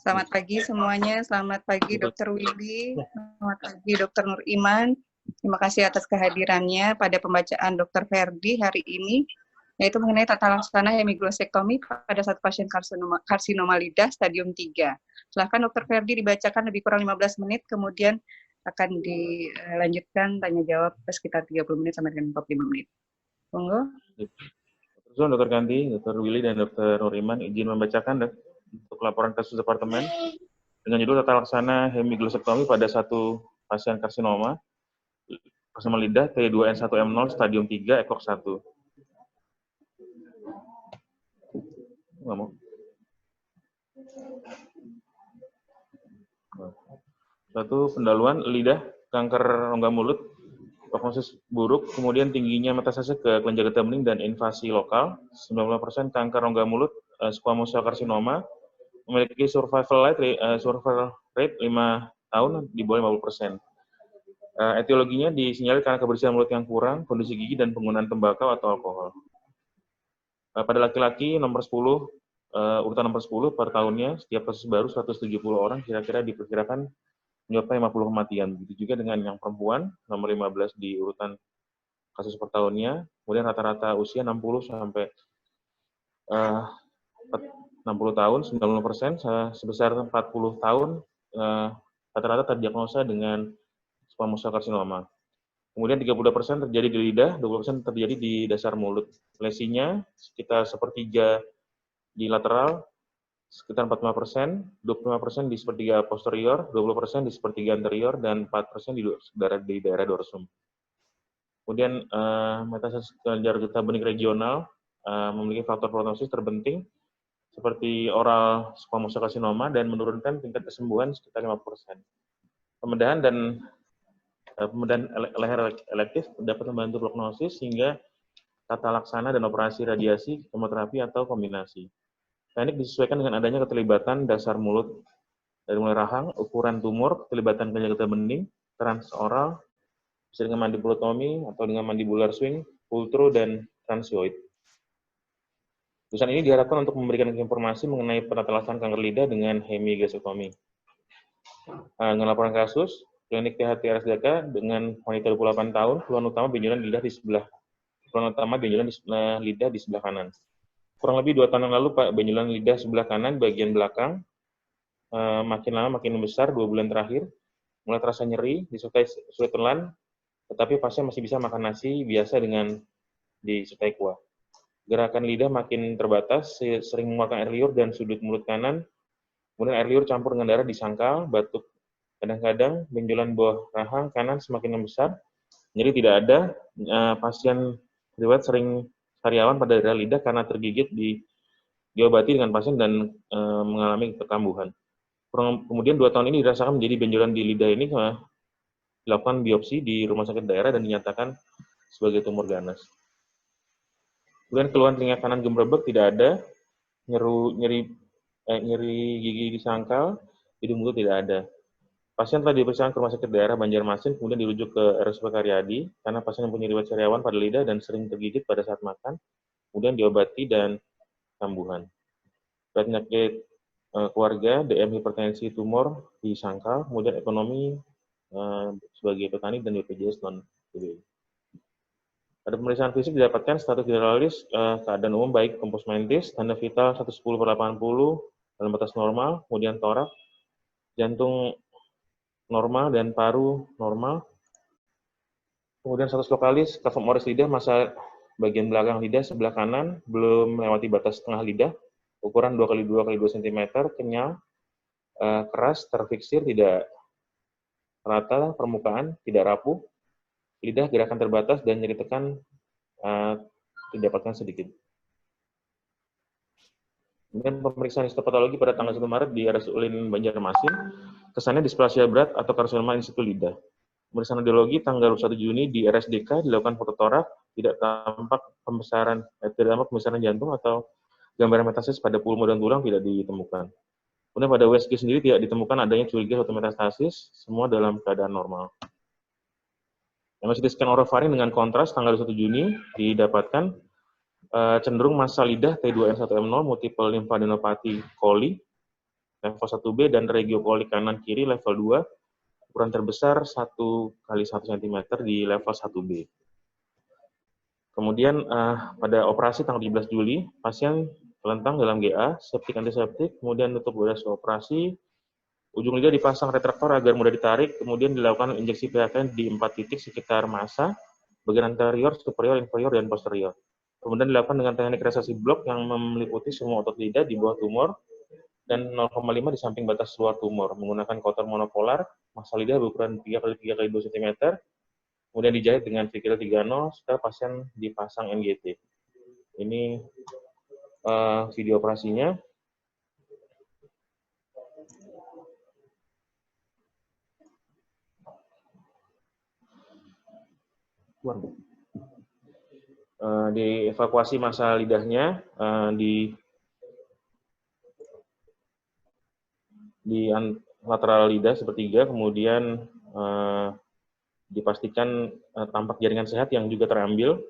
Selamat pagi semuanya, selamat pagi Dr. Willy, selamat pagi Dr. Nur Iman. Terima kasih atas kehadirannya pada pembacaan Dr. Ferdi hari ini, yaitu mengenai tata laksana hemiglosektomi pada satu pasien karsinoma lidah stadium 3. Silahkan Dr. Ferdi dibacakan lebih kurang 15 menit, kemudian akan dilanjutkan tanya jawab sekitar 30 menit sampai dengan 45 menit. Monggo. Dr. Kandi, Dr. Willy, dan Dr. Nur Iman izin membacakan untuk laporan kasus departemen dengan judul tata laksana hemiglosektomi pada satu pasien karsinoma lidah T2N1M0 stadium 3 ekor 1. Satu, pendahuluan lidah, kanker rongga mulut, prognosis buruk, kemudian tingginya metastase ke kelenjar getah bening dan invasi lokal, 90% kanker rongga mulut, squamous cell carcinoma, memiliki survival rate 5 tahun di bawah 50%. Etiologinya disinyalir karena kebersihan mulut yang kurang, kondisi gigi, dan penggunaan tembakau atau alkohol. Pada laki-laki nomor 10, urutan nomor 10 per tahunnya, setiap kasus baru 170 orang kira-kira diperkirakan menyebabkan 50 kematian. Begitu juga dengan yang perempuan, nomor 15 di urutan kasus per tahunnya, kemudian rata-rata usia 60 sampai 60 tahun, 90%, sebesar 40 tahun, rata-rata terdiagnosa dengan squamous cell carcinoma. Kemudian 30% terjadi di lidah, 20% terjadi di dasar mulut. Lesinya sekitar sepertiga di lateral, sekitar 45%, 25% di sepertiga posterior, 20% di sepertiga anterior, dan 4% di daerah dorsum. Kemudian metastase kelenjar getah bening regional memiliki faktor prognosis terpenting seperti oral squamous cell carcinoma dan menurunkan tingkat kesembuhan sekitar 50%. Pembedahan leher elektif dapat membantu prognosis hingga tata laksana dan operasi radiasi, kemoterapi, atau kombinasi. Teknik disesuaikan dengan adanya keterlibatan dasar mulut dari mulai rahang, ukuran tumor, keterlibatan kelenjar getah bening, transoral, bisa dengan mandibulotomi atau dengan mandibular swing, pultro, dan transioid. Tulisan ini diharapkan untuk memberikan informasi mengenai penata laksanaan kanker lidah dengan hemiglosektomi. Dengan laporan kasus, klinik THT RSDK dengan wanita 28 tahun, keluhan utama benjolan lidah di sebelah kanan. Kurang lebih 2 tahun yang lalu, Pak, benjolan lidah sebelah kanan bagian belakang makin lama makin besar 2 bulan terakhir, mulai terasa nyeri, disertai sulit telan, tetapi pasien masih bisa makan nasi biasa dengan disertai kuah. Gerakan lidah makin terbatas, sering mengeluarkan air liur dan sudut mulut kanan, kemudian air liur campur dengan darah di sangkal, batuk. Kadang-kadang benjolan bawah rahang kanan semakin membesar, nyeri tidak ada, pasien riwayat sering sariawan pada daerah lidah karena tergigit diobati dengan pasien dan mengalami kekambuhan. Kemudian 2 tahun ini dirasakan menjadi benjolan di lidah ini dilakukan biopsi di rumah sakit daerah dan dinyatakan sebagai tumor ganas. Kemudian keluhan telinga kanan gembrebek tidak ada, nyeri gigi di sangkal, hidung mulut tidak ada. Pasien telah diperiksa ke rumah sakit daerah Banjarmasin, kemudian dirujuk ke RSUP Karyadi karena pasien mempunyai riwayat sariawan pada lidah dan sering tergigit pada saat makan, kemudian diobati dan kambuhan. Penyakit keluarga, DM hipertensi tumor di sangkal, kemudian ekonomi sebagai petani dan BPJS non-PBI. Pada pemeriksaan fisik didapatkan status generalis keadaan umum baik kompos mentis, tanda vital 110/80 dalam batas normal, kemudian torak, jantung normal dan paru normal. Kemudian status lokalis cavum oris lidah masa bagian belakang lidah sebelah kanan belum melewati batas tengah lidah, ukuran 2x2x2 cm, kenyal, keras, terfiksir, tidak rata permukaan, tidak rapuh. Lidah gerakan terbatas dan nyeri tekan didapatkan sedikit. Kemudian pemeriksaan histopatologi pada tanggal 1 Maret di RS Ulin Banjarmasin, kesannya displasia berat atau karsinoma in situ lidah. Pemeriksaan radiologi tanggal 1 Juni di RSDK dilakukan fototorak, tidak tampak pembesaran jantung atau gambaran metastasis pada pulmo dan tulang tidak ditemukan. Kemudian pada USG sendiri tidak ditemukan adanya curiga suatu metastasis, semua dalam keadaan normal. MRCT scan orofaring dengan kontras tanggal 1 Juni didapatkan cenderung massa lidah T2N1M0 multiple lymphadenopathy coli, level 1B, dan regiokolik kanan kiri level 2, ukuran terbesar 1 kali 1 cm di level 1B. Kemudian pada operasi tanggal 17 Juli, pasien terlentang dalam GA, septic antiseptik, kemudian tutup bodas operasi, ujung lidah dipasang retraktor agar mudah ditarik, kemudian dilakukan injeksi PHK di 4 titik sekitar masa, bagian anterior, superior, inferior, dan posterior. Kemudian dilakukan dengan teknik resesi blok yang meliputi semua otot lidah di bawah tumor dan 0,5 di samping batas luar tumor, menggunakan kauter monopolar, massa lidah berukuran 3 kali 3 kali 2 cm, kemudian dijahit dengan Vicryl 30 setelah pasien dipasang NGT. Ini video operasinya. Dievakuasi massa lidahnya di lateral lidah sepertiga, kemudian dipastikan tampak jaringan sehat yang juga terambil.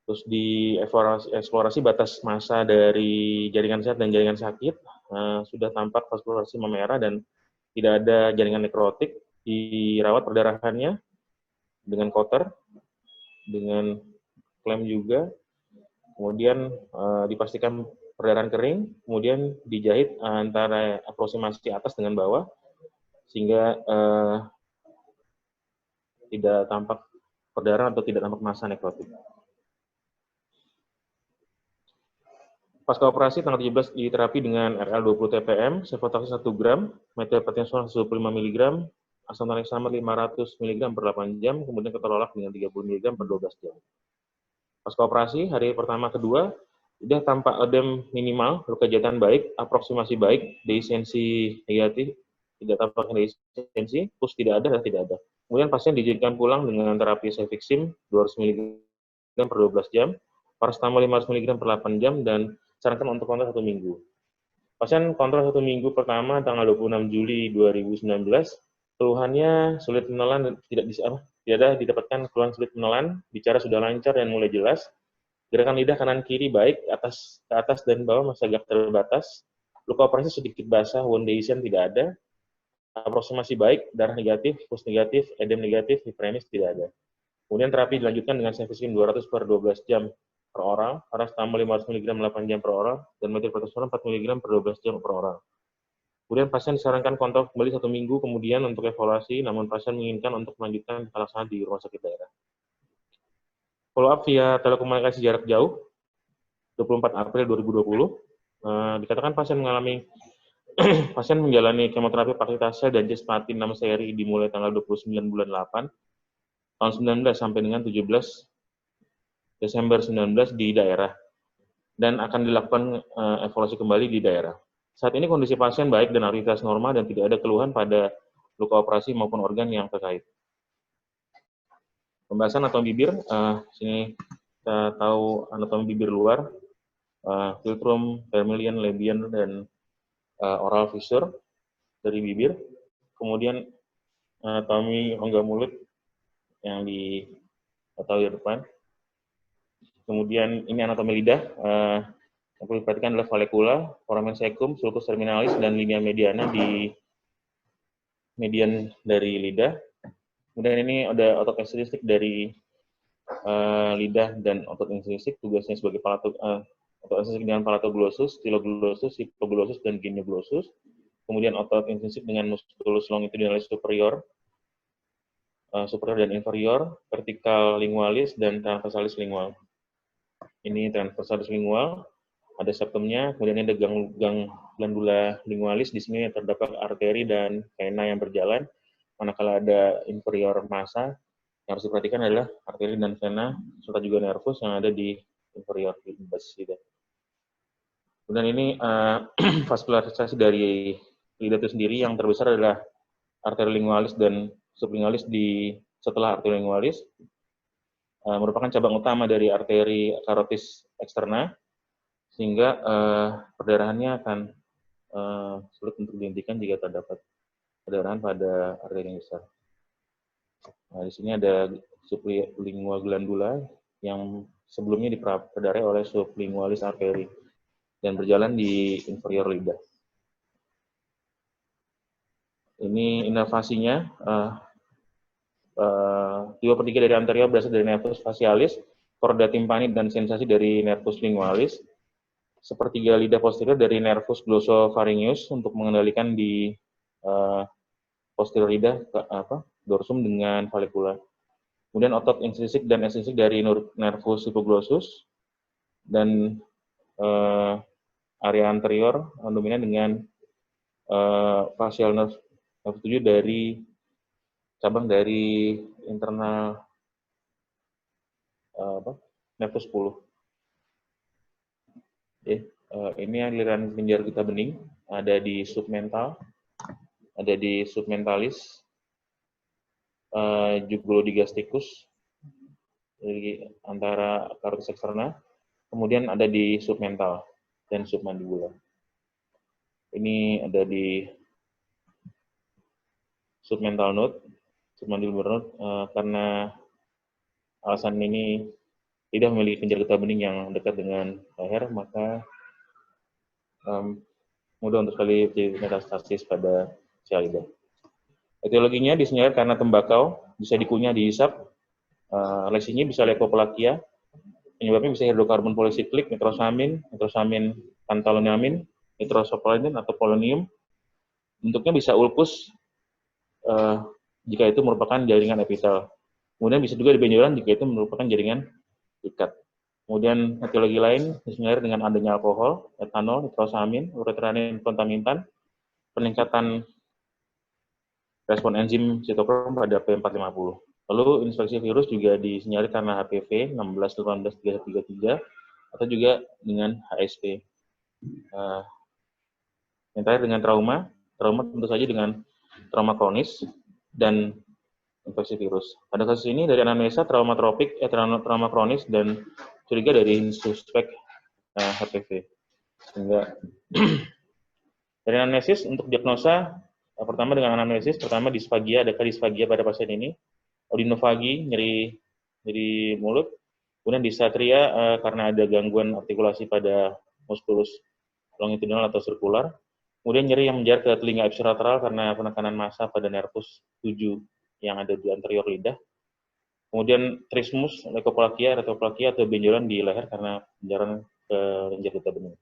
Terus dieksplorasi batas massa dari jaringan sehat dan jaringan sakit, sudah tampak vaskulasi memerah dan tidak ada jaringan nekrotik. Dirawat perdarahannya dengan kauter, dengan klem juga, kemudian dipastikan perdarahan kering, kemudian dijahit antara aproksimasi atas dengan bawah, sehingga tidak tampak perdarahan atau tidak tampak massa nekrotik. Pasca operasi tanggal 17 diterapi dengan RL 20 TPM, sevoflurane 1 gram, metilprednisolon 25 mg, asam tanexamer 500 mg per 8 jam, kemudian keterolak dengan 30 mg per 12 jam. Pasca operasi, hari pertama kedua, sudah tampak ödem minimal, luka jahitan baik, aproksimasi baik, dehistensi negatif, tidak tampak dehistensi, pus tidak ada dan tidak ada. Kemudian pasien diizinkan pulang dengan terapi cefixime 200 mg per 12 jam, paracetamol 500 mg per 8 jam, dan sarankan untuk kontrol 1 minggu. Pasien kontrol 1 minggu pertama tanggal 26 Juli 2019, keluhannya sulit menelan, tidak ada didapatkan keluhan sulit menelan, bicara sudah lancar dan mulai jelas, gerakan lidah kanan kiri baik, ke atas dan bawah masih agak terbatas, luka operasi sedikit basah, wound adhesion tidak ada, aproksimasi baik, darah negatif, pus negatif, edem negatif, hiperemis tidak ada. Kemudian terapi dilanjutkan dengan cefixime 200 per 12 jam per orang, paracetamol 500 mg 8 jam per orang, dan metilprednisolon 4 mg per 12 jam per orang. Kemudian pasien disarankan kontrol kembali 1 minggu kemudian untuk evaluasi, namun pasien menginginkan untuk melanjutkan pelaksanaan di rumah sakit daerah. Follow up via telekomunikasi jarak jauh, 24 April 2020, dikatakan pasien menjalani kemoterapi paclitaxel dan cisplatin 6 seri dimulai tanggal 29 bulan 8, tahun 19 sampai dengan 17 Desember 19 di daerah, dan akan dilakukan evaluasi kembali di daerah. Saat ini kondisi pasien baik dan aktivitas normal dan tidak ada keluhan pada luka operasi maupun organ yang terkait. Pembahasan anatomi bibir, sini kita tahu anatomi bibir luar, philtrum, vermilion, labian, dan oral fissure dari bibir. Kemudian anatomi rongga mulut yang tahu di depan. Kemudian ini anatomi lidah, yang perlu diperhatikan adalah vallecula, foramen cecum, sulcus terminalis, dan linea mediana di median dari lidah. Kemudian ini ada otot ekstrinsik dari lidah dan otot intrinsik, tugasnya sebagai otot ekstrinsik dengan palatoglossus, styloglossus, hypoglossus, dan genioglossus. Kemudian otot intrinsik dengan musculus longitudinalis superior dan inferior, vertikal lingualis, dan transversalis lingual. Ini transversalis lingual, ada septumnya, kemudian ada gang glandula lingualis, di sini terdapat arteri dan vena yang berjalan, manakala ada inferior massa, yang harus diperhatikan adalah arteri dan vena, serta juga nervus yang ada di inferior di basis lidah. Kemudian ini vaskularisasi dari lidah itu sendiri, yang terbesar adalah arteri lingualis dan sublingualis setelah arteri lingualis, merupakan cabang utama dari arteri carotis externa, sehingga perdarahannya akan sulit untuk dihentikan jika terdapat perdarahan pada arteri yang besar. Nah, di sini ada sublingual glandula yang sebelumnya diperdarai oleh sublingualis arteri dan berjalan di inferior lidah. Ini inovasinya, 2/3 dari anterior berasal dari nervus facialis, chorda tympani dan sensasi dari nervus lingualis, 1/3 lidah posterior dari nervus glossopharyngeus untuk mengendalikan di posterior lidah, dorsum dengan vallecula. Kemudian otot intrinsik dan estrinsik dari nervus hypoglossus, dan area anterior dominan dengan facial nerve 7 dari cabang dari internal nervus 10. Ini aliran kelenjar getah bening, ada di submental, ada di submentalis, jugulodigasticus, jadi antara carotis externa, kemudian ada di submental dan submandibular. Ini ada di submental node, submandibular node, karena alasan ini tidak memiliki kelenjar getah bening yang dekat dengan leher, maka mudah untuk sekali terjadi metastasis pada sialida. Etiologinya disenyalir karena tembakau, bisa dikunyah, dihisap, lesinya bisa leukoplakia, penyebabnya bisa hidrokarbon polisiklik, nitrosamin, tantaloniamin, nitrosopolenen atau polonium. Bentuknya bisa ulkus jika itu merupakan jaringan epitel. Kemudian bisa juga dibenjolan jika itu merupakan jaringan ikat. Kemudian etiologi lain disenyalir dengan adanya alkohol, etanol, nitrosamin, uretranin, kontaminan, peningkatan respon enzim sitokrom pada P450. Lalu infeksi virus juga disenyalir karena HPV 16-18-333 atau juga dengan HSV. Yang terakhir dengan trauma tentu saja dengan trauma kronis dan infeksi virus. Pada kasus ini dari anamnesa trauma tropik, trauma kronis dan curiga dari suspek HPV. Sehingga dari anamnesis untuk diagnosa pertama dengan anamnesis, pertama disfagia, adakah disfagia pada pasien ini? Odinofagi, nyeri mulut. Kemudian dysarthria karena ada gangguan artikulasi pada muskulus longitudinal atau sirkular. Kemudian nyeri yang menjalar ke telinga ipsilateral karena penekanan massa pada nervus 7 yang ada di anterior lidah. Kemudian trismus, leukoplakia, retoplakia atau benjolan di leher karena penjarahan ke kelenjar getah bening.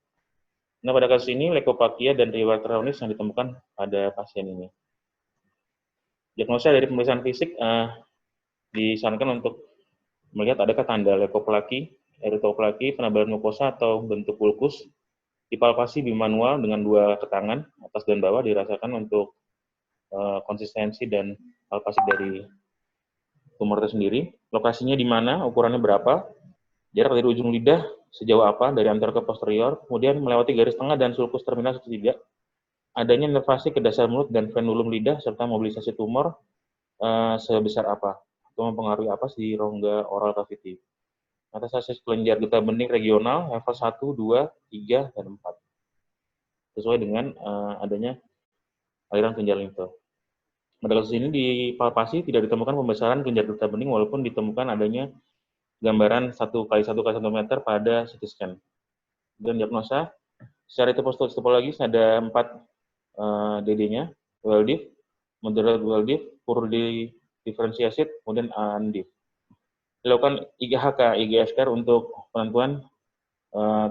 Nah, pada kasus ini leukoplakia dan riwayat kronis yang ditemukan pada pasien ini. Diagnosa dari pemeriksaan fisik disarankan untuk melihat adakah tanda leukoplaki, erythroplaki, penebalan mukosa atau bentuk ulkus. Dipalpasi bimanual dengan 2 ketangan atas dan bawah, dirasakan untuk konsistensi dan palpasi dari tumor itu sendiri. Lokasinya di mana, ukurannya berapa, jarak dari ujung lidah sejauh apa dari anterior ke posterior, kemudian melewati garis tengah dan sulcus terminal atau tidak, adanya nervasi ke dasar mulut dan frenulum lidah serta mobilisasi tumor sebesar apa atau mempengaruhi apa di rongga oral cavity. Metastasis kelenjar getah bening regional level 1, 2, 3, dan 4. Sesuai dengan adanya aliran kelenjar limfe. Pada kasus ini di palpasi tidak ditemukan pembesaran kelenjar getah bening walaupun ditemukan adanya gambaran 1x1x1 meter pada CT scan. Dan diagnosa secara histopatologis ada 4 DD-nya, well diff, moderate well diff, poor differentiated, kemudian undiff. Dilakukan IGHK, IGFR untuk penentuan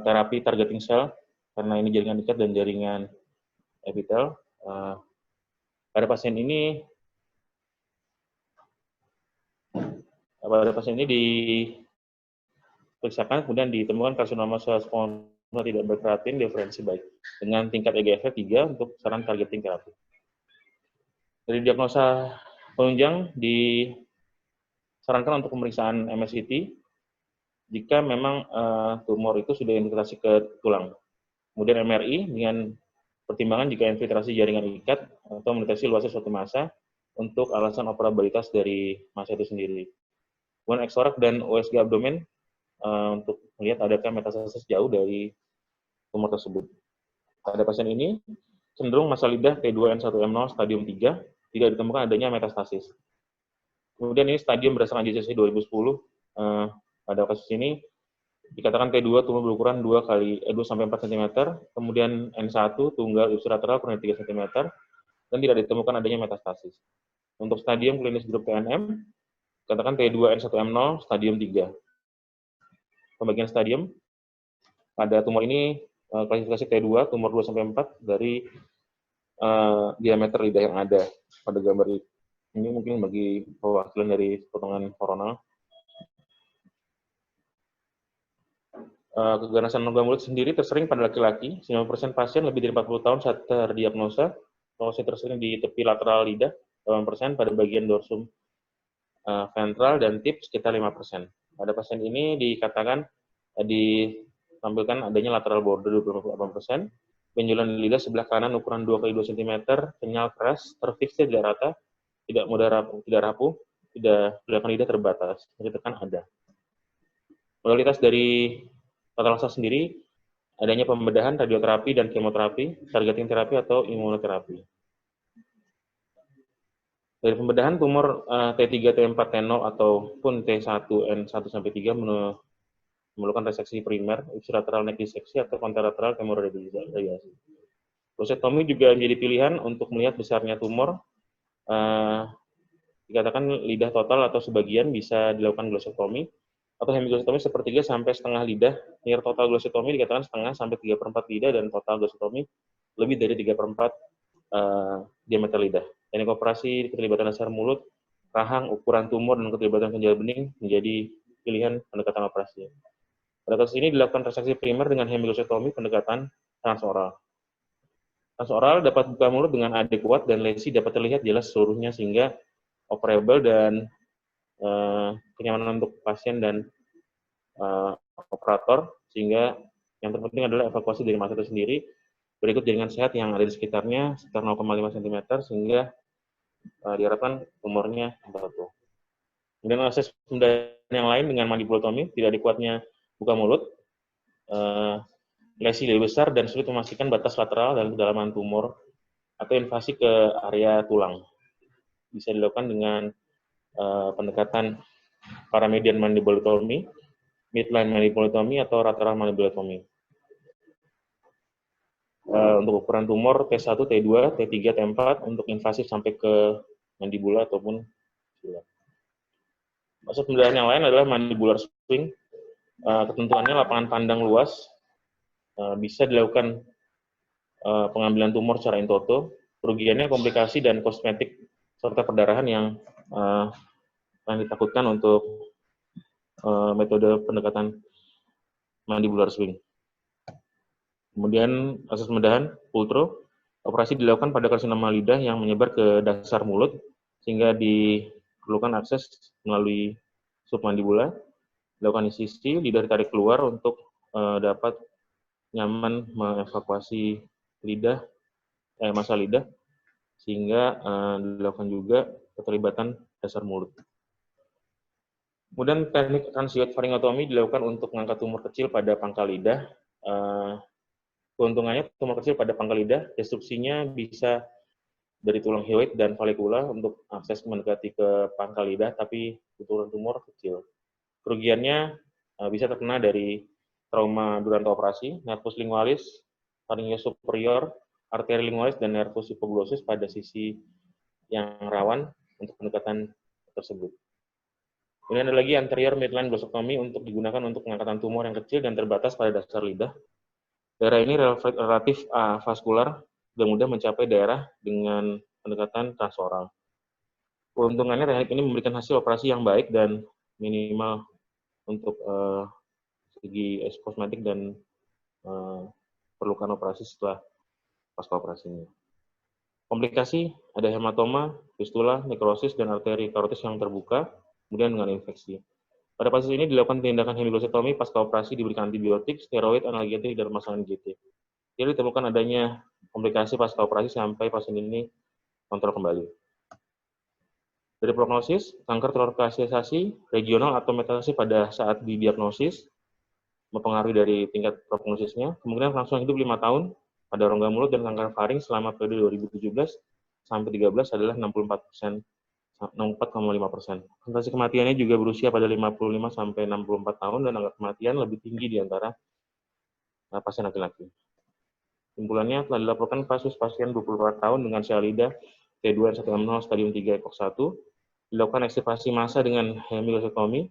terapi targeting cell karena ini jaringan ikat dan jaringan epitel. Pada pasien ini diperiksakan kemudian ditemukan karsinoma sel squamous tidak berkeratin diferensi baik dengan tingkat EGFR 3 untuk saran targeting terapi. Dari diagnosa penunjang disarankan untuk pemeriksaan MSCT jika memang tumor itu sudah infiltrasi ke tulang. Kemudian MRI dengan pertimbangan jika infiltrasi jaringan ikat atau mendeteksi luasnya suatu massa untuk alasan operabilitas dari massa itu sendiri. Kemudian eksorak dan USG abdomen untuk melihat adakah metastasis jauh dari tumor tersebut. Pada pasien ini cenderung massa lidah T2N1M0 stadium 3 tidak ditemukan adanya metastasis. Kemudian ini stadium berdasarkan JCC 2010. Pada kasus ini dikatakan T2 tumor berukuran 2 sampai 4 cm, kemudian N1 tunggal ipsilateral kurang 3 cm, dan tidak ditemukan adanya metastasis. Untuk stadium klinis grup TNM, katakan T2N1M0 stadium 3. Pembagian stadium pada tumor ini klasifikasi T2, tumor 2-4 dari diameter lidah yang ada pada gambar ini. Mungkin bagi perwakilan dari potongan koronal. Keganasan logam mulut sendiri tersering pada laki-laki, 90% pasien lebih dari 40 tahun saat terdiagnosa. Lokasi tersering di tepi lateral lidah, 8% pada bagian dorsum ventral dan tip sekitar 5%. Pada pasien ini dikatakan ditampilkan adanya lateral border 28%, benjolan lidah sebelah kanan ukuran 2x2 cm, kenyal keras, terfiksir tidak rata, tidak mudah rapuh, tidak belakang lidah terbatas, ditekan ada. Modalitas dari tata laksana sendiri adanya pembedahan, radioterapi dan kemoterapi, targeting terapi atau imunoterapi. Dari pembedahan tumor T3, T4, T0 ataupun T1N1-3 memerlukan reseksi primer, ipsilateral neck disseksi atau kontralateral chemoradiasi. Glosektomi juga menjadi pilihan untuk melihat besarnya tumor. Dikatakan lidah total atau sebagian bisa dilakukan glosektomi atau hemiglosektomi sepertiga sampai setengah lidah. Near total glosektomi dikatakan setengah sampai 3/4 lidah dan total glosektomi lebih dari 3/4 diameter lidah. Teknik operasi keterlibatan dasar mulut, rahang, ukuran tumor, dan keterlibatan kelenjar bening menjadi pilihan pendekatan operasi. Pada kasus ini dilakukan reseksi primer dengan hemiglosektomi pendekatan transoral. Transoral dapat buka mulut dengan adekuat dan lesi dapat terlihat jelas seluruhnya sehingga operable dan kenyamanan untuk pasien dan operator, sehingga yang terpenting adalah evakuasi dari masa itu sendiri. Berikut jaringan sehat yang ada di sekitarnya sekitar 0,5 cm sehingga diharapkan tumornya terbantu. Kemudian akses pembedahan yang lain dengan mandibulotomi, tidak dikuatnya buka mulut, lesi lebih besar dan sulit memastikan batas lateral dan kedalaman tumor atau invasi ke area tulang. Bisa dilakukan dengan pendekatan paramedian mandibulotomi, midline mandibulotomi atau lateral mandibulotomi. Untuk ukuran tumor T1, T2, T3, T4 untuk invasif sampai ke mandibula ataupun sila. Maksud pembedahan yang lain adalah mandibular swing. Ketentuannya lapangan pandang luas, bisa dilakukan pengambilan tumor secara in toto, kerugiannya komplikasi dan kosmetik serta perdarahan yang ditakutkan untuk metode pendekatan mandibular swing. Kemudian akses pembedahan pultro, operasi dilakukan pada karsinoma lidah yang menyebar ke dasar mulut sehingga diperlukan akses melalui submandibula, dilakukan insisi, lidah ditarik keluar untuk dapat nyaman mengevakuasi lidah, massa lidah, sehingga dilakukan juga keterlibatan dasar mulut. Kemudian teknik transioid faringotomi dilakukan untuk mengangkat tumor kecil pada pangkal lidah. Keuntungannya tumor kecil pada pangkal lidah, destruksinya bisa dari tulang hyoid dan valikula untuk akses mendekati ke pangkal lidah, tapi ukuran tumor kecil. Kerugiannya bisa terkena dari trauma duranto operasi, nervus lingualis, faringeus superior, arteri lingualis, dan nervus hipoglosis pada sisi yang rawan untuk pendekatan tersebut. Kemudian ada lagi anterior midline glosektomi untuk digunakan untuk pengangkatan tumor yang kecil dan terbatas pada dasar lidah. Daerah ini relatif vaskular dan mudah mencapai daerah dengan pendekatan transoral. Keuntungannya teknik ini memberikan hasil operasi yang baik dan minimal untuk segi kosmetik dan perlukan operasi setelah pasca operasinya. Komplikasi ada hematoma, fistula, nekrosis, dan arteri karotis yang terbuka, kemudian dengan infeksi. Pada kasus ini dilakukan tindakan hemiglosektomi pasca operasi, diberikan antibiotik, steroid, analgetik, dan pemasangan GT. Jadi ditemukan adanya komplikasi pasca operasi sampai pasien ini kontrol kembali. Dari prognosis, kanker terlokalisasi regional atau metastasi pada saat didiagnosis mempengaruhi dari tingkat prognosisnya. Kemungkinan langsung hidup 5 tahun pada rongga mulut dan kanker faring selama periode 2017 sampai 13 adalah 64,5%. Persentase kematiannya juga berusia pada 55 sampai 64 tahun dan angka kematian lebih tinggi di antara pasien laki-laki. Simpulannya, telah dilaporkan kasus pasien 24 tahun dengan sialida T2R160 stadium 3 ekok 1, dilakukan ekstubasi massa dengan hemilusektomi,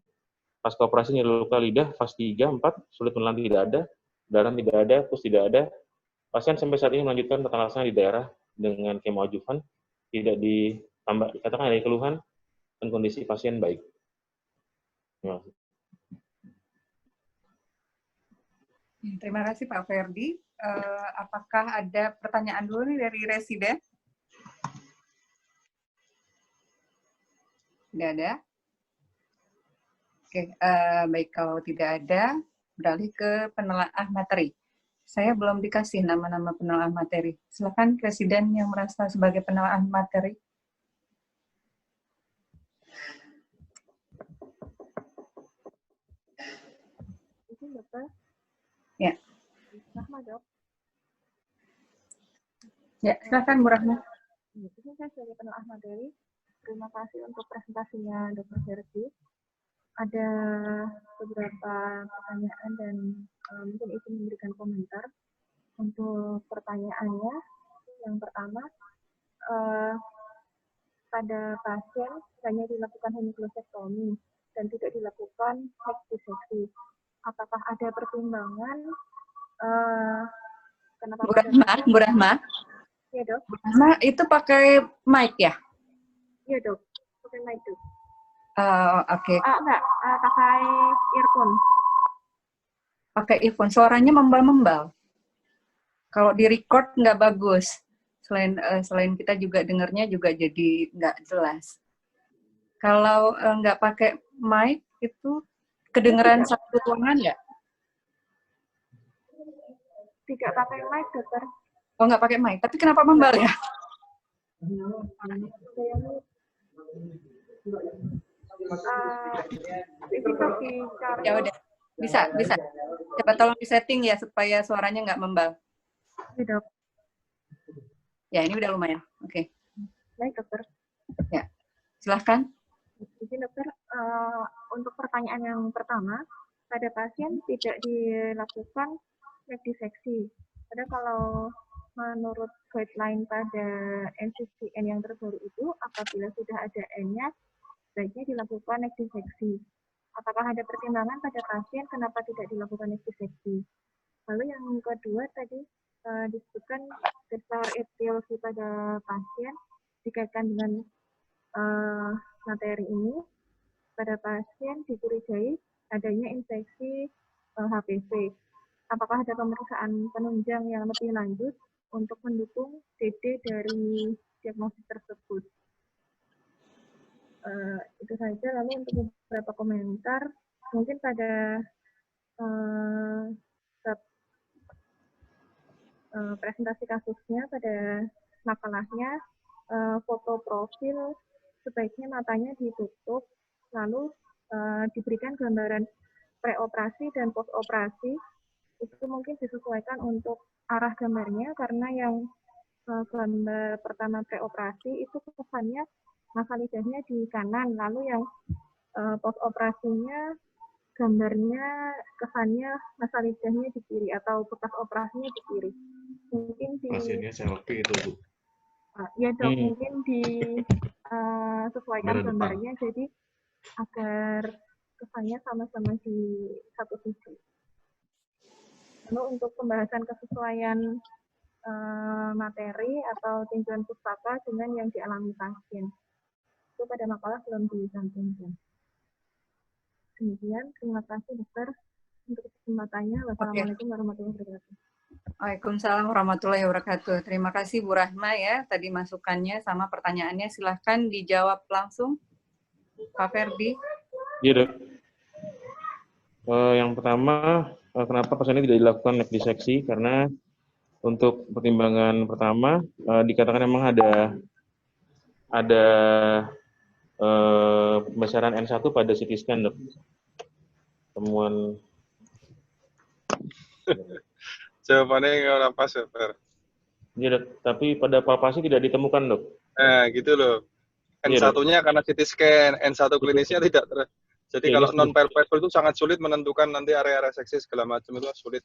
pasca operasi nyeri luka lidah, fase 3, 4, sulit menelan tidak ada, darah tidak ada, pus tidak ada. Pasien sampai saat ini melanjutkan tata laksana di daerah dengan kemoadjuvan, tidak ditambah, dikatakan ada keluhan, dan kondisi pasien baik. Terima kasih. Terima kasih Pak Ferdi. Apakah ada pertanyaan dulu nih dari residen? Tidak ada? Oke, baik, kalau tidak ada, beralih ke penelaah materi. Saya belum dikasih nama-nama penelaah materi. Silakan residen yang merasa sebagai penelaah materi. Izin dokter. Ya. Rahma dok. Ya, silakan Bu Rahma. Ini saya sebagai penelaah materi. Terima kasih untuk presentasinya Dr. Ferdi. Ada beberapa pertanyaan dan mungkin izin memberikan komentar. Untuk pertanyaannya, yang pertama, pada pasien hanya dilakukan hemilusektomi dan tidak dilakukan neck dissection. Apakah ada pertimbangan kenapa Bu Rahma? Ya dok. Bu Rahma itu pakai mic ya? Iya dok, pakai mic dok. Oke. Enggak, pakai earphone. Pakai earphone, suaranya membal-membal. Kalau di record nggak bagus. Selain kita juga dengarnya juga jadi nggak jelas. Kalau nggak pakai mic itu kedengeran satu ruangan nggak? Tidak pakai mic dokter. Oh nggak pakai mic, tapi kenapa membal ya? Ya udah, bisa. Coba tolong disetting ya supaya suaranya nggak membal. Iya dok. Ya ini udah lumayan. Oke. Baik dokter. Ya, silahkan. Izin dokter, untuk pertanyaan yang pertama, pada pasien tidak dilakukan neck dissection. Padahal kalau menurut guideline pada NCCN yang terbaru itu, apabila sudah ada N-nya, sebaiknya dilakukan neck dissection. Apakah ada pertimbangan pada pasien kenapa tidak dilakukan neck dissection? Lalu yang kedua tadi disebutkan dasar etiologi pada pasien dikaitkan dengan materi ini. Pada pasien dicurigai adanya infeksi HPV. Apakah ada pemeriksaan penunjang yang lebih lanjut untuk mendukung DD dari diagnosis tersebut? Itu saja. Lalu untuk beberapa komentar, mungkin pada presentasi kasusnya, pada makalahnya, foto profil sebaiknya matanya ditutup, lalu diberikan gambaran preoperasi dan postoperasi. Itu mungkin disesuaikan untuk arah gambarnya, karena yang gambar pertama preoperasi itu kesannya masa lidahnya di kanan, lalu yang postoperasinya gambarnya kesannya masa lidahnya di kiri atau bekas operasinya di kiri. Mungkin pasiennya selfie itu Bu. Ya dok, mungkin disesuaikan gambarnya jadi agar kesannya sama-sama di satu sisi. Lalu untuk pembahasan kesesuaian materi atau tinjauan pustaka dengan yang dialami pasien, itu pada makalah belum disampaikan. Demikian, terima kasih dokter untuk kesempatannya. Wassalamualaikum warahmatullahi wabarakatuh. Waalaikumsalam warahmatullahi wabarakatuh. Terima kasih Bu Rahma ya, tadi masukannya sama pertanyaannya. Silahkan dijawab langsung, Pak Ferdi. Iya dok. Yang pertama, kenapa pasien ini tidak dilakukan neck dissection? Karena untuk pertimbangan pertama, dikatakan memang ada pembesaran N1 pada CT scan, dok. Temuan. Jawabannya nggak pas, dokter. Iya dok, tapi pada palpasi tidak ditemukan, dok. Nah, gitu loh. N1-nya karena CT scan, N1 klinisnya tidak Jadi kalau non palpable itu sangat sulit menentukan nanti area reseksi segala macam, itu sulit.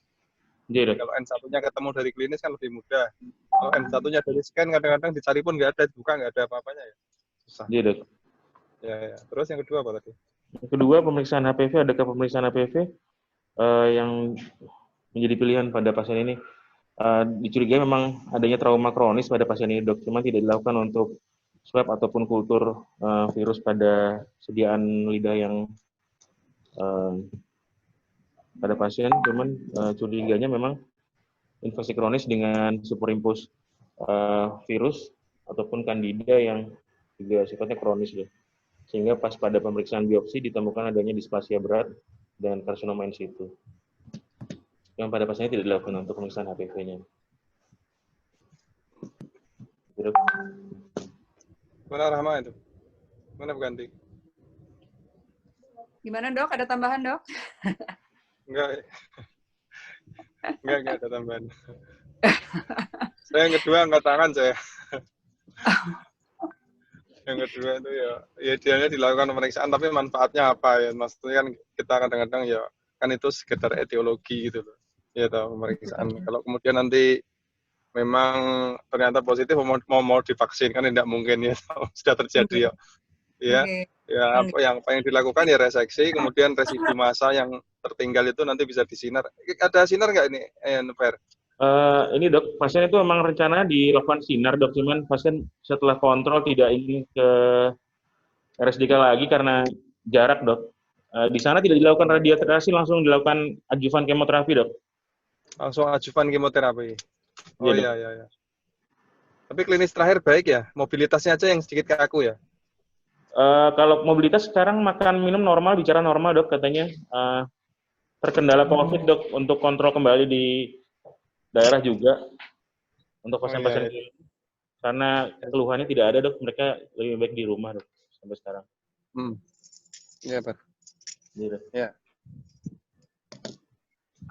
Iya, Dok. Kalau N1-nya ketemu dari klinis kan lebih mudah. Kalau N1-nya dari scan kadang-kadang dicari pun nggak ada, buka nggak ada apa-apanya ya. Susah. Iya, Dok. Ya, ya. Terus yang kedua apa tadi? Yang kedua, pemeriksaan HPV. Adakah pemeriksaan HPV yang menjadi pilihan pada pasien ini? Dicurigai memang adanya trauma kronis pada pasien ini, Dok. Cuma tidak dilakukan untuk swab ataupun kultur virus pada sediaan lidah yang pada pasien. Cuman curiganya memang infeksi kronis dengan superimpos virus ataupun kandida yang juga sifatnya kronis, Dok. Sehingga pas pada pemeriksaan biopsi ditemukan adanya displasia berat dan karsinoma in situ. Yang pada pasiennya tidak dilakukan untuk pemeriksaan HPV-nya. Mana Rahma itu? Mana ganti? Gimana, Dok? Ada tambahan, Dok? Enggak. Enggak ada tambahan. Saya yang kedua angkat tangan saya. Yang kedua itu ya idealnya dilakukan pemeriksaan, tapi manfaatnya apa ya? Maksudnya kan kita kadang-kadang ya kan itu sekedar etiologi gitu loh. Ya tahu pemeriksaan. Kalau kemudian nanti memang ternyata positif mau divaksin kan tidak mungkin ya, sudah terjadi ya. Ya, ya apa yang paling dilakukan ya reseksi, kemudian residu massa yang tertinggal itu nanti bisa disinar. Ada sinar nggak ini, Fer? Ini, Dok, pasien itu memang rencana dilakukan sinar, Dok, cuman pasien setelah kontrol tidak ingin ke RSDK lagi karena jarak, Dok. Di sana tidak dilakukan radioterapi, langsung dilakukan adjuvan kemoterapi, Dok. Langsung adjuvan kemoterapi. Oh Iya, iya. Tapi klinis terakhir baik ya, mobilitasnya aja yang sedikit kaku ya. Kalau mobilitas sekarang makan minum normal, bicara normal, Dok, katanya. Terkendala COVID, Dok, untuk kontrol kembali di daerah juga untuk pasien-pasien karena keluhannya tidak ada, Dok, mereka lebih baik di rumah, Dok, sampai sekarang. Iya, Pak. Ya.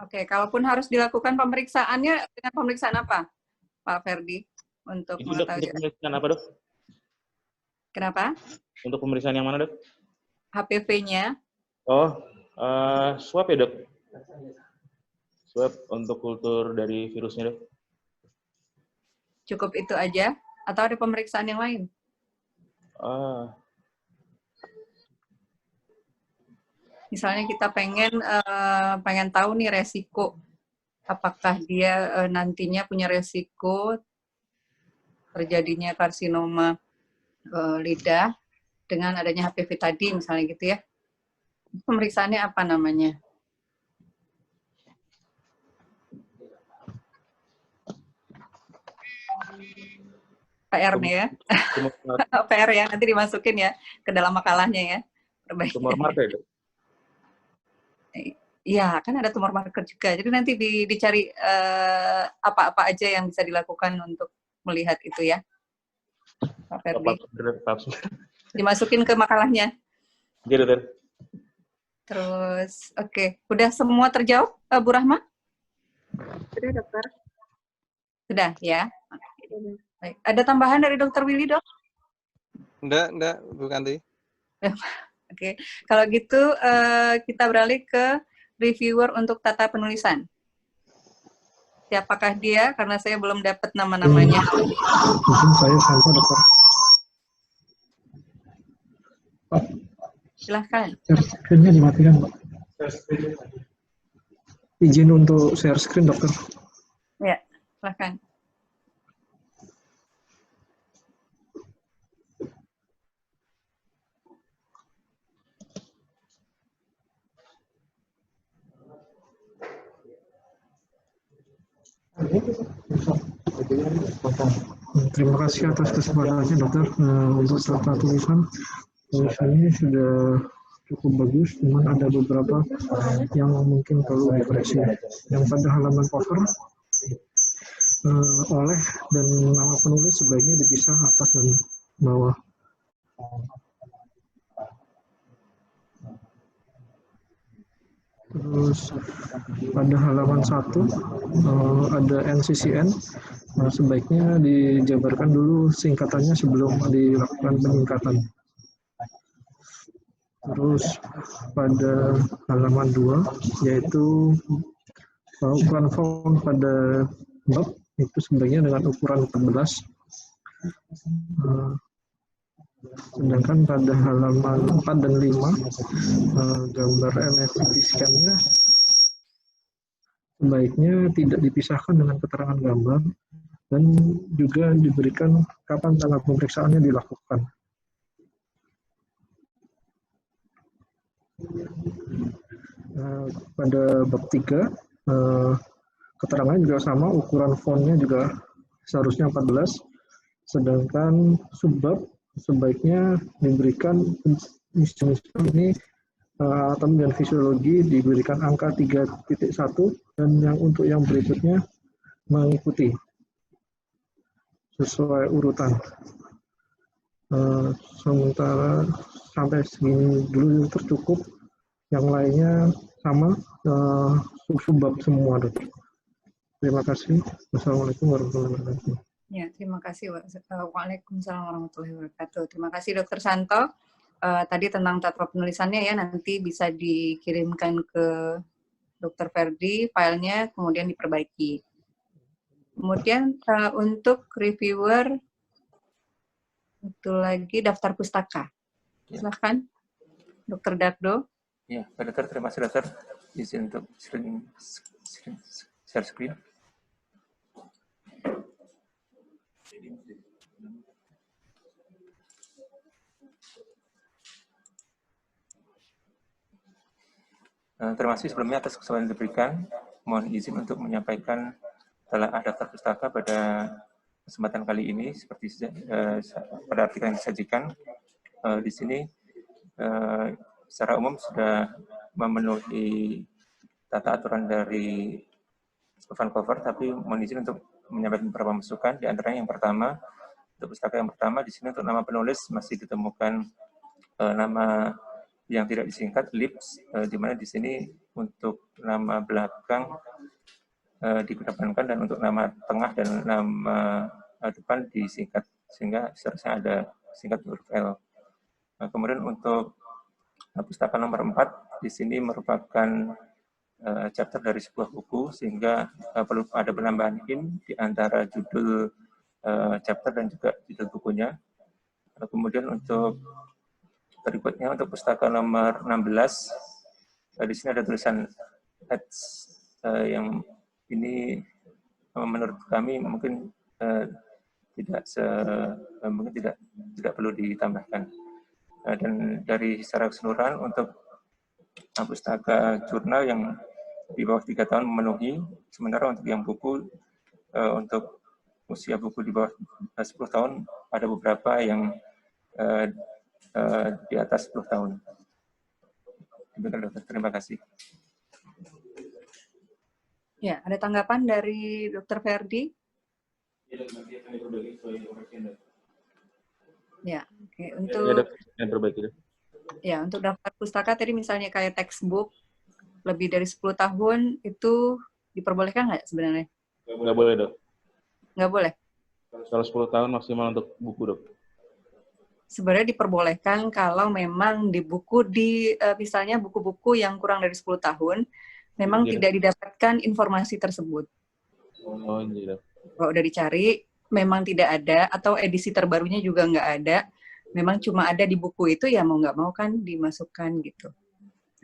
Oke, kalaupun harus dilakukan pemeriksaannya dengan pemeriksaan apa, Pak Ferdi, untuk mengetahui? Untuk pemeriksaan apa, Dok? Kenapa? Untuk pemeriksaan yang mana, Dok? HPV-nya. Oh, swab ya, Dok? Swab untuk kultur dari virusnya, Dok. Cukup itu aja? Atau ada pemeriksaan yang lain? Misalnya kita pengen tahu nih resiko, apakah dia nantinya punya resiko terjadinya karsinoma lidah dengan adanya HPV tadi, misalnya gitu ya. Pemeriksaannya apa namanya? PR nih ya. PR ya, nanti dimasukin ya ke dalam makalahnya ya. Tumor marker, Dok? Iya, kan ada tumor marker juga. Jadi nanti dicari apa-apa aja yang bisa dilakukan untuk melihat itu ya, Pak Ferdi. Dimasukin ke makalahnya. Iya, Dokter. Terus, oke. Udah semua terjawab, Bu Rahma? Sudah, Dokter. Sudah, ya. Baik. Ada tambahan dari Dokter Willy, Dok? Enggak, Bu Kanti. Oke. Kalau gitu, kita beralih ke reviewer untuk tata penulisan. Siapakah dia? Karena saya belum dapat nama-namanya. Mungkin saya sampaikan, Dokter. Silahkan. Share screen-nya dimatikan, Pak. Izin untuk share screen, Dokter. Ya, silahkan. Terima kasih atas kesempatannya, Dokter. Untuk tata tulisannya sudah cukup bagus, cuman ada beberapa yang mungkin perlu dikoreksi. Yang pada halaman cover, oleh dan nama penulis sebaiknya dipisah atas dan bawah. Terus pada halaman 1 ada NCCN, sebaiknya dijabarkan dulu singkatannya sebelum dilakukan penyingkatan. Terus pada halaman 2 yaitu ukuran font pada bab itu sebenarnya dengan ukuran 14. Sedangkan pada halaman 4 dan 5, gambar MFT scan-nya sebaiknya tidak dipisahkan dengan keterangan gambar dan juga diberikan kapan tanggal pemeriksaannya dilakukan. Pada bab 3, keterangannya juga sama, ukuran fontnya juga seharusnya 14, sedangkan subbab sebaiknya diberikan ini anatomi dan fisiologi diberikan angka 3.1 dan yang untuk yang berikutnya mengikuti sesuai urutan. Sementara sampai segini dulu tercukup, yang lainnya sama, subbab semua, Dok. Terima kasih. Wassalamualaikum warahmatullahi wabarakatuh. Ya, terima kasih. Waalaikumsalam warahmatullahi wabarakatuh. Terima kasih Dr. Santo. Tadi tentang tata penulisannya ya, nanti bisa dikirimkan ke Dr. Ferdi filenya, kemudian diperbaiki. Kemudian untuk reviewer, itu lagi daftar pustaka. Silahkan, Dr. Dardo. Ya, Pak Dokter, terima kasih Dokter. Izin untuk share screen. Terima kasih sebelumnya atas kesempatan yang diberikan. Mohon izin untuk menyampaikan telah daftar pustaka pada kesempatan kali ini seperti pada artikel yang disajikan. Di sini secara umum sudah memenuhi tata aturan dari front cover, tapi mohon izin untuk menyampaikan beberapa masukan. Di antaranya yang pertama, untuk pustaka yang pertama di sini untuk nama penulis masih ditemukan nama yang tidak disingkat Lips, di mana di sini untuk nama belakang dikedepankan dan untuk nama tengah dan nama depan disingkat, sehingga seharusnya ada singkat huruf L. Kemudian untuk pustaka nomor 4 di sini merupakan chapter dari sebuah buku, sehingga perlu ada penambahan in di antara judul chapter dan juga judul bukunya. Kemudian untuk berikutnya untuk pustaka nomor 16, di sini ada tulisan ads yang ini menurut kami mungkin tidak perlu ditambahkan. Dan dari secara keseluruhan untuk pustaka jurnal yang di bawah 3 tahun memenuhi, sementara untuk yang buku untuk usia buku di bawah 10 tahun ada beberapa yang di atas 10 tahun. Demikian Dokter, terima kasih. Ya, ada tanggapan dari Dr. Ferdi? Ya, oke. Untuk yang terbaik itu. Ya, untuk daftar pustaka tadi misalnya kayak textbook lebih dari 10 tahun itu diperbolehkan nggak sebenarnya? Nggak boleh, Dok. Nggak boleh? Kalau 10 tahun maksimal untuk buku, Dok. Sebenarnya diperbolehkan kalau memang di buku misalnya buku-buku yang kurang dari 10 tahun memang tidak didapatkan informasi tersebut. Oh, iya. Kalau udah dicari memang tidak ada atau edisi terbarunya juga nggak ada, memang cuma ada di buku itu, ya mau nggak mau kan dimasukkan gitu.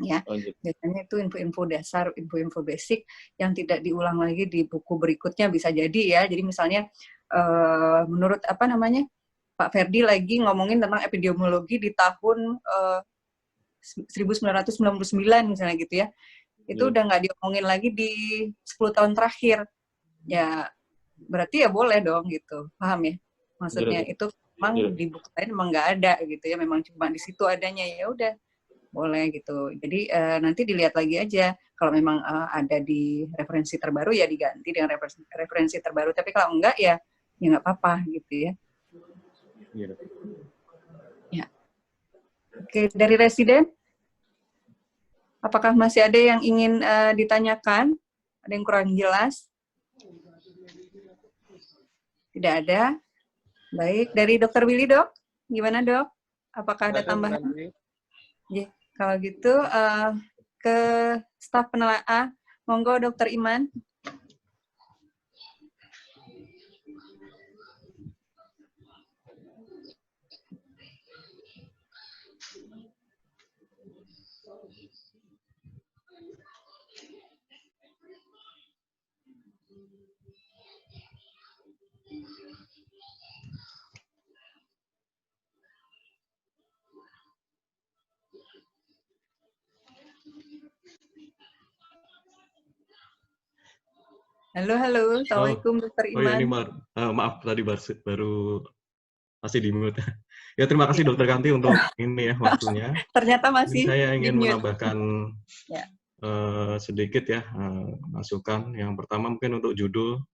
Ya, biasanya itu info-info dasar, info-info basic yang tidak diulang lagi di buku berikutnya bisa jadi ya. Jadi misalnya menurut Pak Ferdi lagi ngomongin tentang epidemiologi di tahun 1999 misalnya gitu ya. Itu udah nggak diomongin lagi di 10 tahun terakhir. Ya, berarti ya boleh dong gitu. Paham ya? Maksudnya itu memang di buku lain memang nggak ada gitu ya. Memang cuma di situ adanya, ya udah boleh gitu. Jadi nanti dilihat lagi aja. Kalau memang ada di referensi terbaru ya diganti dengan referensi terbaru. Tapi kalau enggak ya nggak apa-apa gitu ya. Ya. Oke, dari residen, apakah masih ada yang ingin ditanyakan? Ada yang kurang jelas? Tidak ada. Baik, dari Dr. Willy, Dok. Gimana, Dok? Apakah ada tambahan? Ya, kalau gitu ke staf penelaah Monggo Dokter Iman. Halo, Assalamualaikum Dokter Oh ya, ini Iman. maaf tadi baru masih di mute. Ya, terima kasih Dokter Kanti untuk ini ya waktunya. Ternyata Ini masih saya ingin di-mute. menambahkan Ya. sedikit ya masukan. Yang pertama mungkin untuk judul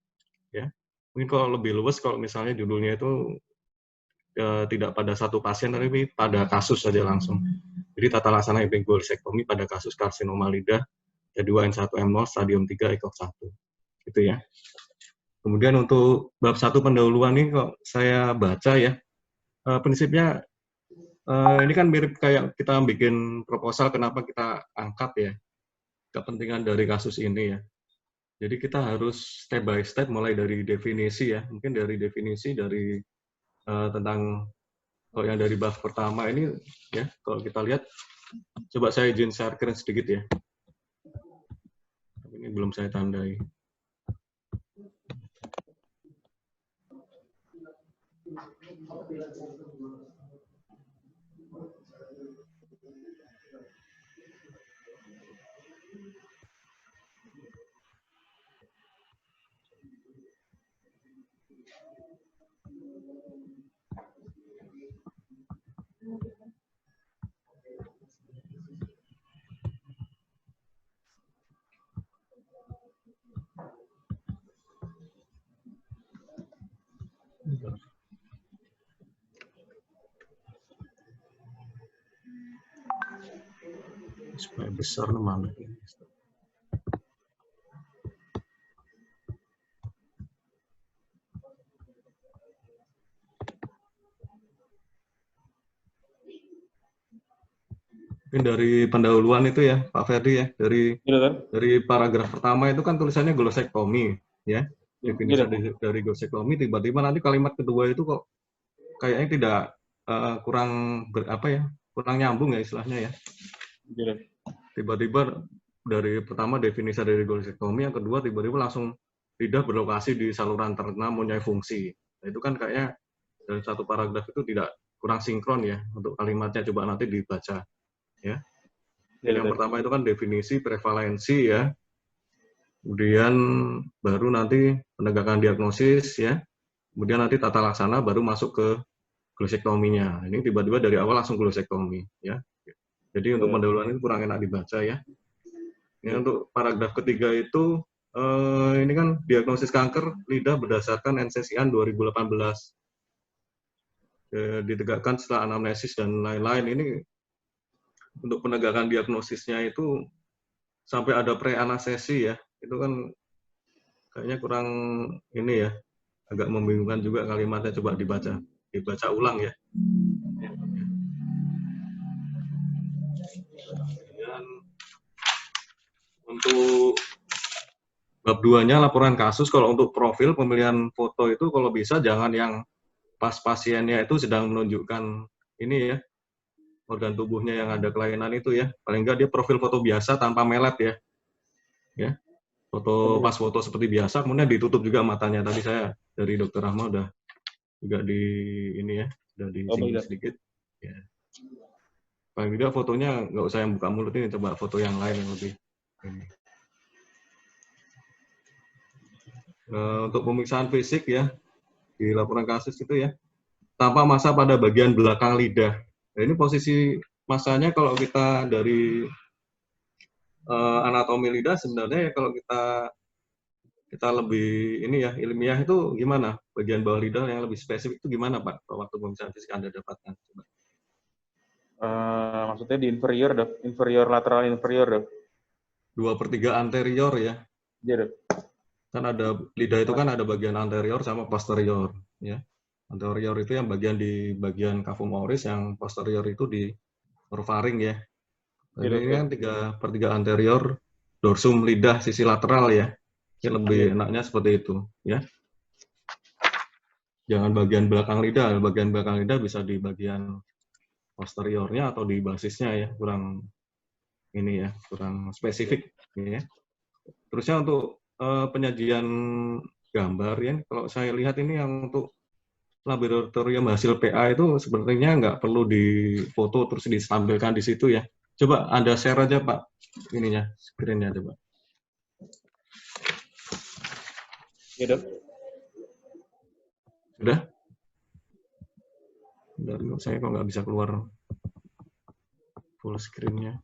ya. Mungkin kalau lebih luas kalau misalnya judulnya itu tidak pada satu pasien tapi pada kasus saja langsung. Jadi tata laksana epiglossektomi pada kasus karsinoma lidah T2N1M0 stadium 3 ekog 1. Gitu ya. Kemudian untuk bab 1 pendahuluan ini kok saya baca ya, prinsipnya ini kan mirip kayak kita bikin proposal kenapa kita angkat ya kepentingan dari kasus ini ya. Jadi kita harus step by step mulai dari definisi ya, mungkin dari definisi dari tentang kalau yang dari bab pertama ini ya, kalau kita lihat, coba saya izin share screen sedikit ya. Ini belum saya tandai. Supaya besar mana ini. Mungkin dari pendahuluan itu ya Pak Ferdi ya, dari paragraf pertama itu kan tulisannya glossektomi ya, definisi dari glossektomi, tiba-tiba nanti kalimat kedua itu kok kayaknya tidak kurang kurang nyambung ya istilahnya ya. Tiba-tiba dari pertama definisi dari glossektomi, yang kedua tiba-tiba langsung lidah berlokasi di saluran terna mempunyai fungsi. Nah, itu kan kayaknya dari satu paragraf itu tidak kurang sinkron ya untuk kalimatnya, coba nanti dibaca ya. Yang pertama itu kan definisi prevalensi ya, kemudian baru nanti penegakan diagnosis ya, kemudian nanti tata laksana baru masuk ke glossektominya. Ini tiba-tiba dari awal langsung glossektomi ya. Jadi untuk pendahuluan itu kurang enak dibaca ya. Ini untuk paragraf ketiga itu ini kan diagnosis kanker lidah berdasarkan NCCN 2018 ditegakkan setelah anamnesis dan lain-lain. Ini untuk penegakan diagnosisnya itu sampai ada pre-anestesi ya, itu kan kayaknya kurang ini ya, agak membingungkan juga kalimatnya, coba dibaca ulang ya. Dan untuk bab 2-nya laporan kasus, kalau untuk profil pemilihan foto itu kalau bisa jangan yang pas pasiennya itu sedang menunjukkan ini ya, organ tubuhnya yang ada kelainan itu ya, paling enggak dia profil foto biasa tanpa melet ya, pas foto seperti biasa, kemudian ditutup juga matanya. Tadi saya dari Dokter Rahma udah juga di ini ya, udah disinggung sedikit. Ya. Paling tidak fotonya nggak usah yang buka mulut ini, coba foto yang lain yang lebih ini. Untuk pemeriksaan fisik ya di laporan kasus itu ya, tampak massa pada bagian belakang lidah. Nah, ini posisi massanya kalau kita dari anatomi lidah sebenarnya ya, kalau kita lebih ini ya ilmiah itu gimana, bagian bawah lidah yang lebih spesifik itu gimana Pak waktu pemeriksaan fisik Anda dapatkan? Coba. Maksudnya di inferior dok, lateral inferior dok. 2/3 anterior ya. Iya dok. Kan ada lidah itu kan ada bagian anterior sama posterior ya. Anterior itu yang bagian di bagian cavum oris, yang posterior itu di orofaring ya. Ini kan 3/3 anterior dorsum lidah sisi lateral ya. Ini lebih enaknya seperti itu ya. Jangan bagian belakang lidah. Bagian belakang lidah bisa di bagian posteriornya atau di basisnya ya. Kurang ini ya, kurang spesifik ya. Terusnya untuk penyajian gambar ya. Kalau saya lihat ini yang untuk laboratorium hasil PA itu sebenarnya nggak perlu difoto terus ditampilkan di situ ya. Coba Anda share aja Pak ininya, screen-nya coba. Ya dok. Sudah? Bentar, saya kok nggak bisa keluar full screen-nya.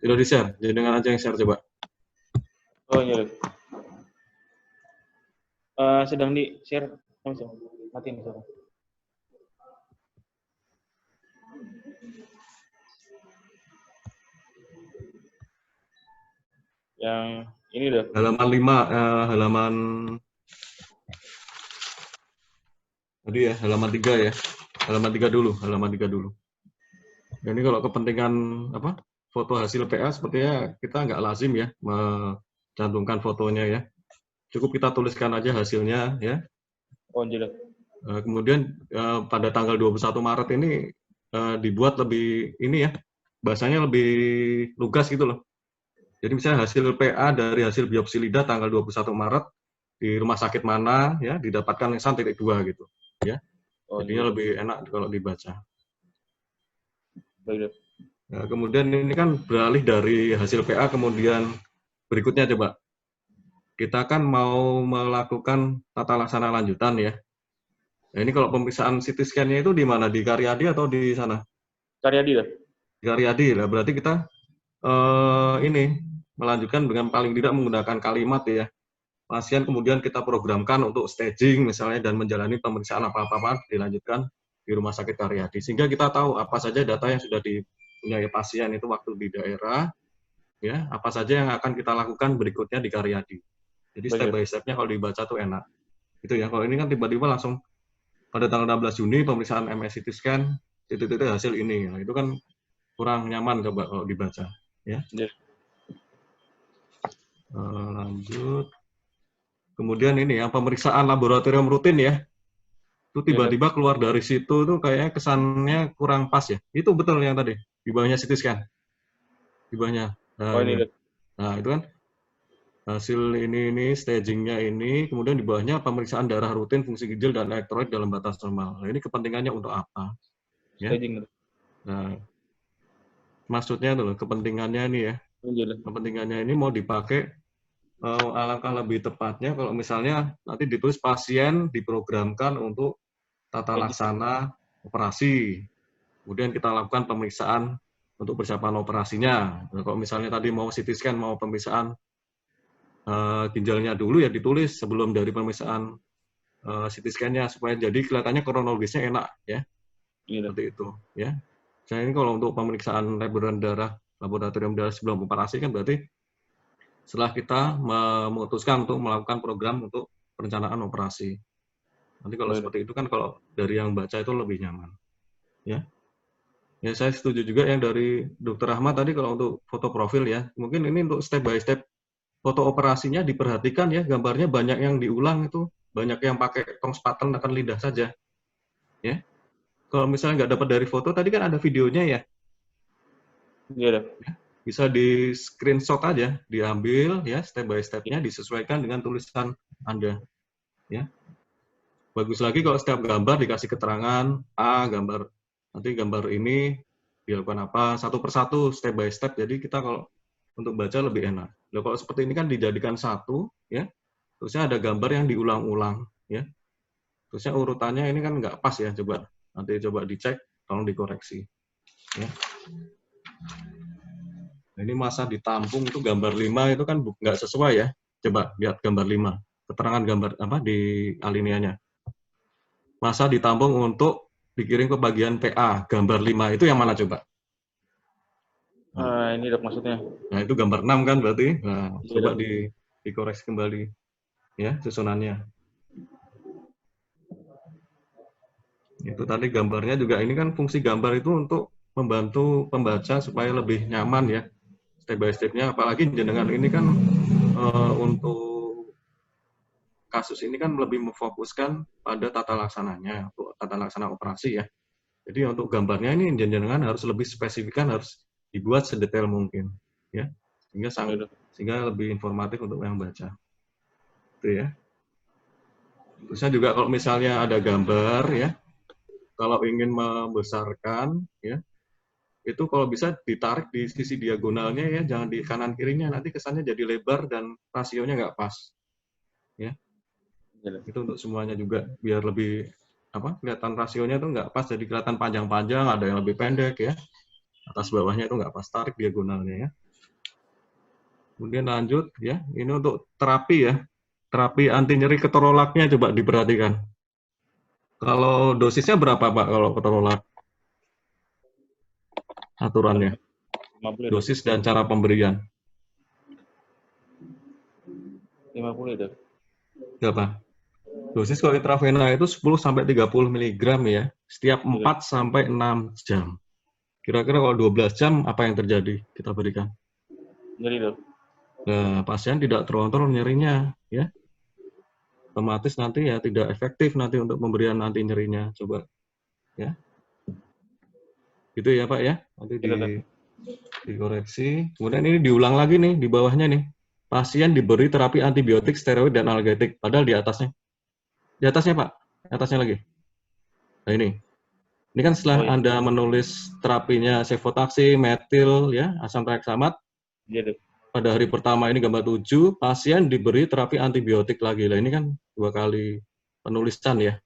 Sudah di-share, jadi dengan aja yang share coba. Oh iya. Sedang di-share, matiin misalnya. Yang ini udah. Halaman 5, halaman tadi ya, halaman 3 ya. Halaman 3 dulu, halaman 3 dulu. Nah, ini kalau kepentingan apa? Foto hasil PA sepertinya kita nggak lazim ya mencantumkan fotonya ya. Cukup kita tuliskan aja hasilnya ya. Oh iya. Kemudian pada tanggal 21 Maret ini dibuat lebih ini ya, bahasanya lebih lugas gitu loh. Jadi misalnya hasil PA dari hasil biopsi lidah tanggal 21 Maret di rumah sakit mana ya didapatkan lisan titik 2 gitu ya. Oh, jadinya lebih enak kalau dibaca. Baik. Nah, kemudian ini kan beralih dari hasil PA, kemudian berikutnya coba. Kita kan mau melakukan tata laksana lanjutan ya. Nah, ini kalau pemeriksaan CT scan-nya itu di mana? Di Karyadi atau di sana? Karyadi lah. Di Karyadi lah. Berarti kita ini melanjutkan dengan paling tidak menggunakan kalimat ya. Pasien kemudian kita programkan untuk staging misalnya dan menjalani pemeriksaan apa-apa dilanjutkan di Rumah Sakit Karyadi. Sehingga kita tahu apa saja data yang sudah dipunyai pasien itu waktu di daerah, ya apa saja yang akan kita lakukan berikutnya di Karyadi. Jadi step by step-nya kalau dibaca tuh enak. Gitu ya. Kalau ini kan tiba-tiba langsung pada tanggal 16 Juni pemeriksaan MRI scan, titik-titik hasil ini. Nah, itu kan kurang nyaman coba kalau dibaca. Ya. Lanjut. Kemudian ini ya pemeriksaan laboratorium rutin ya. Itu tiba-tiba keluar dari situ tuh kayaknya kesannya kurang pas ya. Itu betul yang tadi di bawahnya CT scan. Di bawahnya. Nah, itu kan hasil ini stagingnya ini, kemudian di bawahnya pemeriksaan darah rutin, fungsi ginjal dan elektrolit dalam batas normal. Nah, ini kepentingannya untuk apa? Ya. Nah, maksudnya tuh kepentingannya ini ya. Kepentingannya ini mau dipakai alangkah lebih tepatnya kalau misalnya nanti ditulis pasien diprogramkan untuk tata laksana operasi. Kemudian kita lakukan pemeriksaan untuk persiapan operasinya. Nah, kalau misalnya tadi mau CT scan, mau pemeriksaan ginjalnya dulu ya ditulis sebelum dari pemeriksaan CT scan-nya supaya jadi kelihatannya kronologisnya enak ya. Seperti itu ya. Saya ini kalau untuk pemeriksaan laboratorium darah sebelum operasi kan berarti setelah kita memutuskan untuk melakukan program untuk perencanaan operasi. Nanti kalau seperti itu kan kalau dari yang baca itu lebih nyaman. Ya. Ya saya setuju juga yang dari Dr. Ahmad tadi kalau untuk foto profil ya. Mungkin ini untuk step by step foto operasinya diperhatikan ya, gambarnya banyak yang diulang itu, banyak yang pakai tong spaten akan lidah saja. Ya. Kalau misalnya nggak dapat dari foto, tadi kan ada videonya ya. Iya. Bisa di screenshot aja, diambil ya step by step-nya disesuaikan dengan tulisan Anda. Ya. Bagus lagi kalau setiap gambar dikasih keterangan, gambar nanti gambar ini dilakukan apa, satu persatu step by step. Jadi kita kalau untuk baca lebih enak. Nah, kalau seperti ini kan dijadikan satu, ya. Terusnya ada gambar yang diulang-ulang, ya. Terusnya urutannya ini kan nggak pas ya, coba nanti coba dicek, tolong dikoreksi. Ya. Nah, ini masa ditampung itu gambar 5 itu kan nggak sesuai ya. Coba lihat gambar 5, keterangan gambar apa di alinea-nya. Masa ditampung untuk dikirim ke bagian PA, gambar 5 itu yang mana coba? Ini dok maksudnya. Nah, itu gambar 6 kan berarti. Nah, Iya, coba dok. dikoreksi kembali ya susunannya. Itu tadi gambarnya juga, ini kan fungsi gambar itu untuk membantu pembaca supaya lebih nyaman ya, step by step-nya. Apalagi jenengan ini kan untuk kasus ini kan lebih memfokuskan pada tata laksananya, untuk tata laksana operasi ya. Jadi untuk gambarnya ini jenengan harus lebih spesifikkan, harus dibuat sedetail mungkin ya, sehingga lebih informatif untuk yang baca. Itu ya. Terusnya juga kalau misalnya ada gambar ya, kalau ingin membesarkan ya, itu kalau bisa ditarik di sisi diagonalnya ya, jangan di kanan kirinya, nanti kesannya jadi lebar dan rasionya nggak pas ya. Itu untuk semuanya juga biar lebih kelihatan rasionya itu nggak pas, jadi kelihatan panjang-panjang, ada yang lebih pendek ya, atas bawahnya itu nggak pas, tarik diagonalnya ya. Kemudian lanjut ya, ini untuk terapi ya, terapi anti nyeri ketorolaknya coba diperhatikan. Kalau dosisnya berapa Pak kalau ketorolak? Aturannya, dosis dan cara pemberian. 50 dok. Berapa? Dosis kalau intravena itu 10-30 mg ya, setiap 4-6 jam. Kira-kira kalau 12 jam apa yang terjadi? Kita berikan. Nyeri dok. Nah, pasien tidak terkontrol nyerinya ya. Otomatis nanti ya tidak efektif nanti untuk pemberian anti nyerinya. Coba ya. Gitu ya Pak ya. Nanti dikoreksi. Kemudian ini diulang lagi nih di bawahnya nih. Pasien diberi terapi antibiotik, steroid dan analgetik. Padahal di atasnya. Di atasnya Pak. Atasnya lagi. Nah ini. Ini kan setelah Anda menulis terapinya cefotaxime, metil, ya, asam traneksamat. Pada hari pertama ini gambar 7, pasien diberi terapi antibiotik lagi. Lah ini kan 2 kali penulisan ya.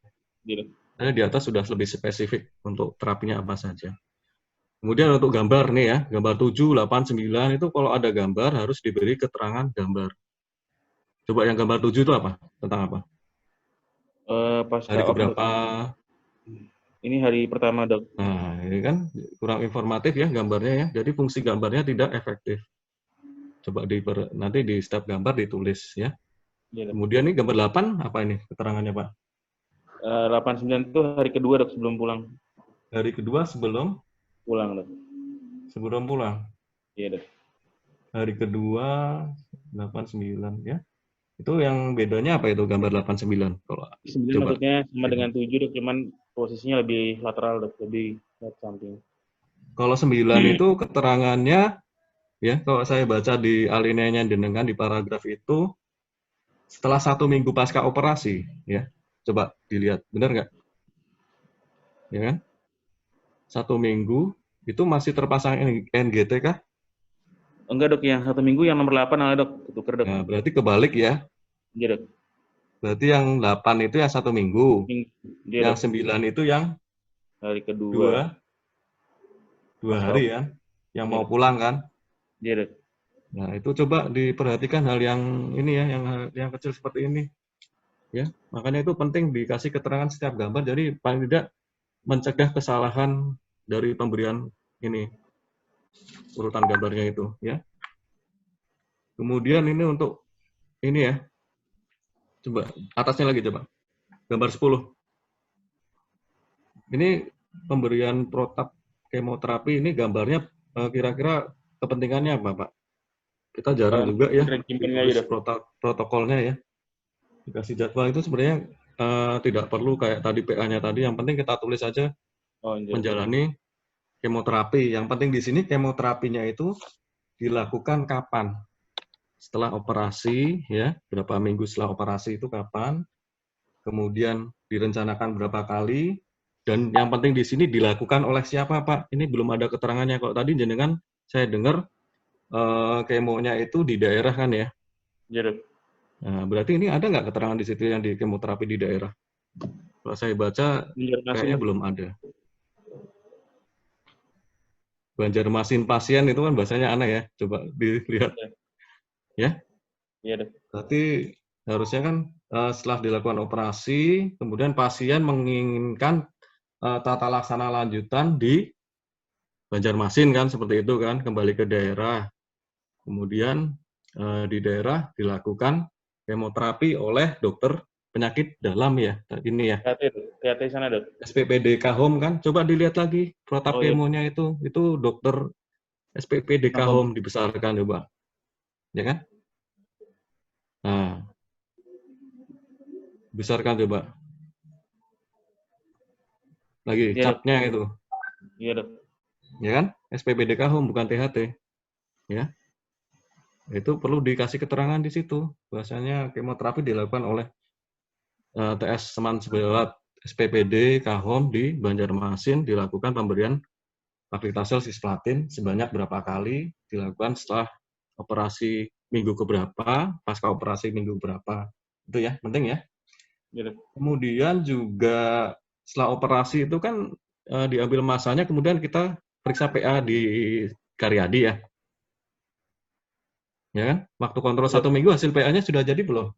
Nah, di atas sudah lebih spesifik untuk terapinya apa saja. Kemudian untuk gambar nih ya, gambar 7, 8, 9 itu kalau ada gambar harus diberi keterangan gambar. Coba yang gambar 7 itu apa? Tentang apa? Hari keberapa? Ini hari pertama dok. Nah, ini kan kurang informatif ya gambarnya ya. Jadi fungsi gambarnya tidak efektif. Coba nanti di step gambar ditulis ya. Kemudian ini gambar 8 apa ini keterangannya Pak? 8-9 itu hari kedua dok sebelum pulang. Hari kedua sebelum pulang dok. Sebelum pulang. Iya dok. Hari kedua 8-9 ya. Itu yang bedanya apa itu gambar 8-9? Kalau 9 maksudnya sama dengan 7 dok, cuman posisinya lebih lateral dok, lebih ke samping. Kalau 9 itu keterangannya ya, kalau saya baca di alinenya dengan di paragraf itu setelah 1 minggu pasca operasi ya. Coba dilihat, benar nggak? Ya kan? 1 minggu itu masih terpasang NGT kah? Enggak dok, yang 1 minggu yang nomor 8 ada dok, tuker dok. Nah, berarti kebalik ya. Iya dok. Berarti yang 8 itu yang 1 minggu. Iya, yang 9 itu yang hari kedua. 2 hari ya. Yang mau pulang kan? Iya dok. Nah, itu coba diperhatikan hal yang ini ya, yang kecil seperti ini. Ya, makanya itu penting dikasih keterangan setiap gambar, jadi paling tidak mencegah kesalahan dari pemberian ini urutan gambarnya itu ya. Kemudian ini untuk ini ya, coba atasnya lagi coba gambar 10. Ini pemberian protap kemoterapi, ini gambarnya kira-kira kepentingannya apa Pak? Kita jarang juga ya ditulis protokolnya ya. Dikasih jadwal itu sebenarnya tidak perlu kayak tadi PA-nya tadi, yang penting kita tulis aja menjalani kemoterapi. Yang penting di sini kemoterapinya itu dilakukan kapan? Setelah operasi ya, berapa minggu setelah operasi itu kapan? Kemudian direncanakan berapa kali? Dan yang penting di sini dilakukan oleh siapa Pak? Ini belum ada keterangannya. Kalau tadi jenengan saya dengar kemonya itu di daerah kan ya? Iya. Nah, berarti ini ada nggak keterangan di situ yang di kemoterapi di daerah? Kalau saya baca, kayaknya belum ada. Banjarmasin pasien itu kan bahasanya aneh ya. Coba dilihat. Ya? Iya, dok. Berarti harusnya kan setelah dilakukan operasi, kemudian pasien menginginkan tata laksana lanjutan di Banjarmasin kan, seperti itu kan, kembali ke daerah. Kemudian di daerah dilakukan kemoterapi oleh dokter penyakit dalam ya, ini ya. THT sana, Dok. SPPD Kahom kan, coba dilihat lagi protap Oh, iya. kemonya itu dokter SPPD Kahom dibesarkan coba, ya kan? Nah, besarkan coba. Lagi Iya, Dok. capnya itu, Iya, Dok. ya kan? SPPD Kahom bukan THT, ya. Itu perlu dikasih keterangan di situ, bahwasanya kemoterapi dilakukan oleh TS Seman Sebelat SPPD Kahom di Banjarmasin, dilakukan pemberian paclitaxel cisplatin sebanyak berapa kali, dilakukan setelah operasi minggu keberapa, pasca operasi minggu berapa. Itu ya, penting ya. Iya, Dok. Kemudian juga setelah operasi itu kan diambil masanya, kemudian kita periksa PA di Karyadi ya. Ya kan? Waktu kontrol 1 minggu hasil PA-nya sudah jadi belum?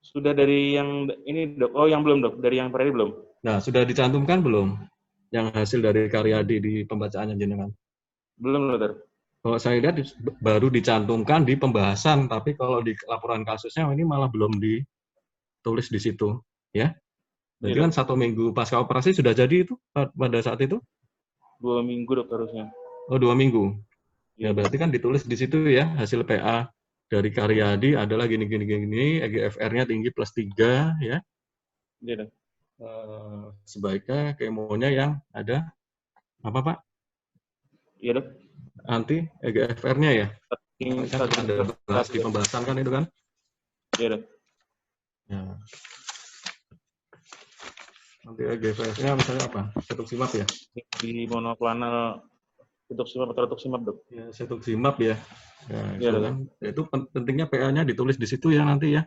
Sudah dari yang ini, Dok. Oh, yang belum, Dok. Dari yang tadi belum. Nah, sudah dicantumkan belum? Yang hasil dari Karyadi di pembacaannya jenengan? Belum, Dokter. Kalau saya lihat baru dicantumkan di pembahasan, tapi kalau di laporan kasusnya ini malah belum ditulis di situ, ya. Berarti kan 1 minggu pasca operasi sudah jadi itu pada saat itu? 2 minggu, Dok, harusnya. Oh, 2 minggu. Ya, Iya, berarti kan ditulis di situ ya, hasil PA dari Karyadi adalah gini, EGFR-nya tinggi +3, ya. Iya, Dok. Sebaiknya kemonya yang ada, apa Pak? Iya, Dok. Anti EGFR-nya ya? Kan ada bahas di pembahasan kan itu kan? Iya, Dok. Ya. Nanti EGFR-nya misalnya apa? Cetuximab ya? Di monoklonal cetuximab atau rituximab, Dok. Ya, cetuximab ya. Ya, Iya, itu Dok. kan. Itu pentingnya PA-nya ditulis di situ ya nanti ya.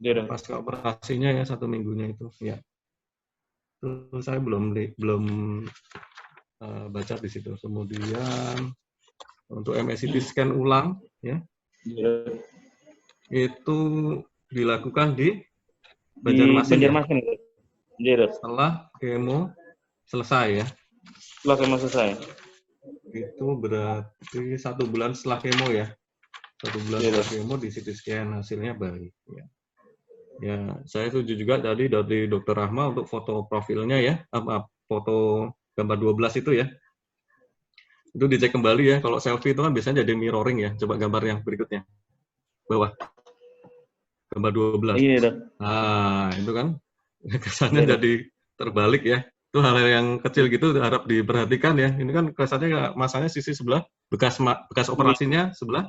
Iya, Dok. Pasca operasinya ya 1 minggunya itu. Ya. Itu saya belum baca di situ. Kemudian untuk MSCT scan ulang ya. Iya. Itu dilakukan di Banjarmasin. ya? Iya, Dok. Setelah kemo selesai ya. Setelah kemo selesai. Itu berarti 1 bulan setelah kemo ya. 1 bulan setelah kemo di CT scan hasilnya baik. Ya. Ya, saya setuju juga tadi dari Dr. Rahma untuk foto profilnya ya, foto gambar 12 itu ya. Itu dicek kembali ya. Kalau selfie itu kan biasanya jadi mirroring ya. Coba gambar yang berikutnya. Bawah. Gambar 12. Iya, Dok. Nah, itu kan kesannya jadi terbalik ya. Itu hal yang kecil gitu harap diperhatikan ya. Ini kan kesannya masanya sisi sebelah, bekas operasinya sebelah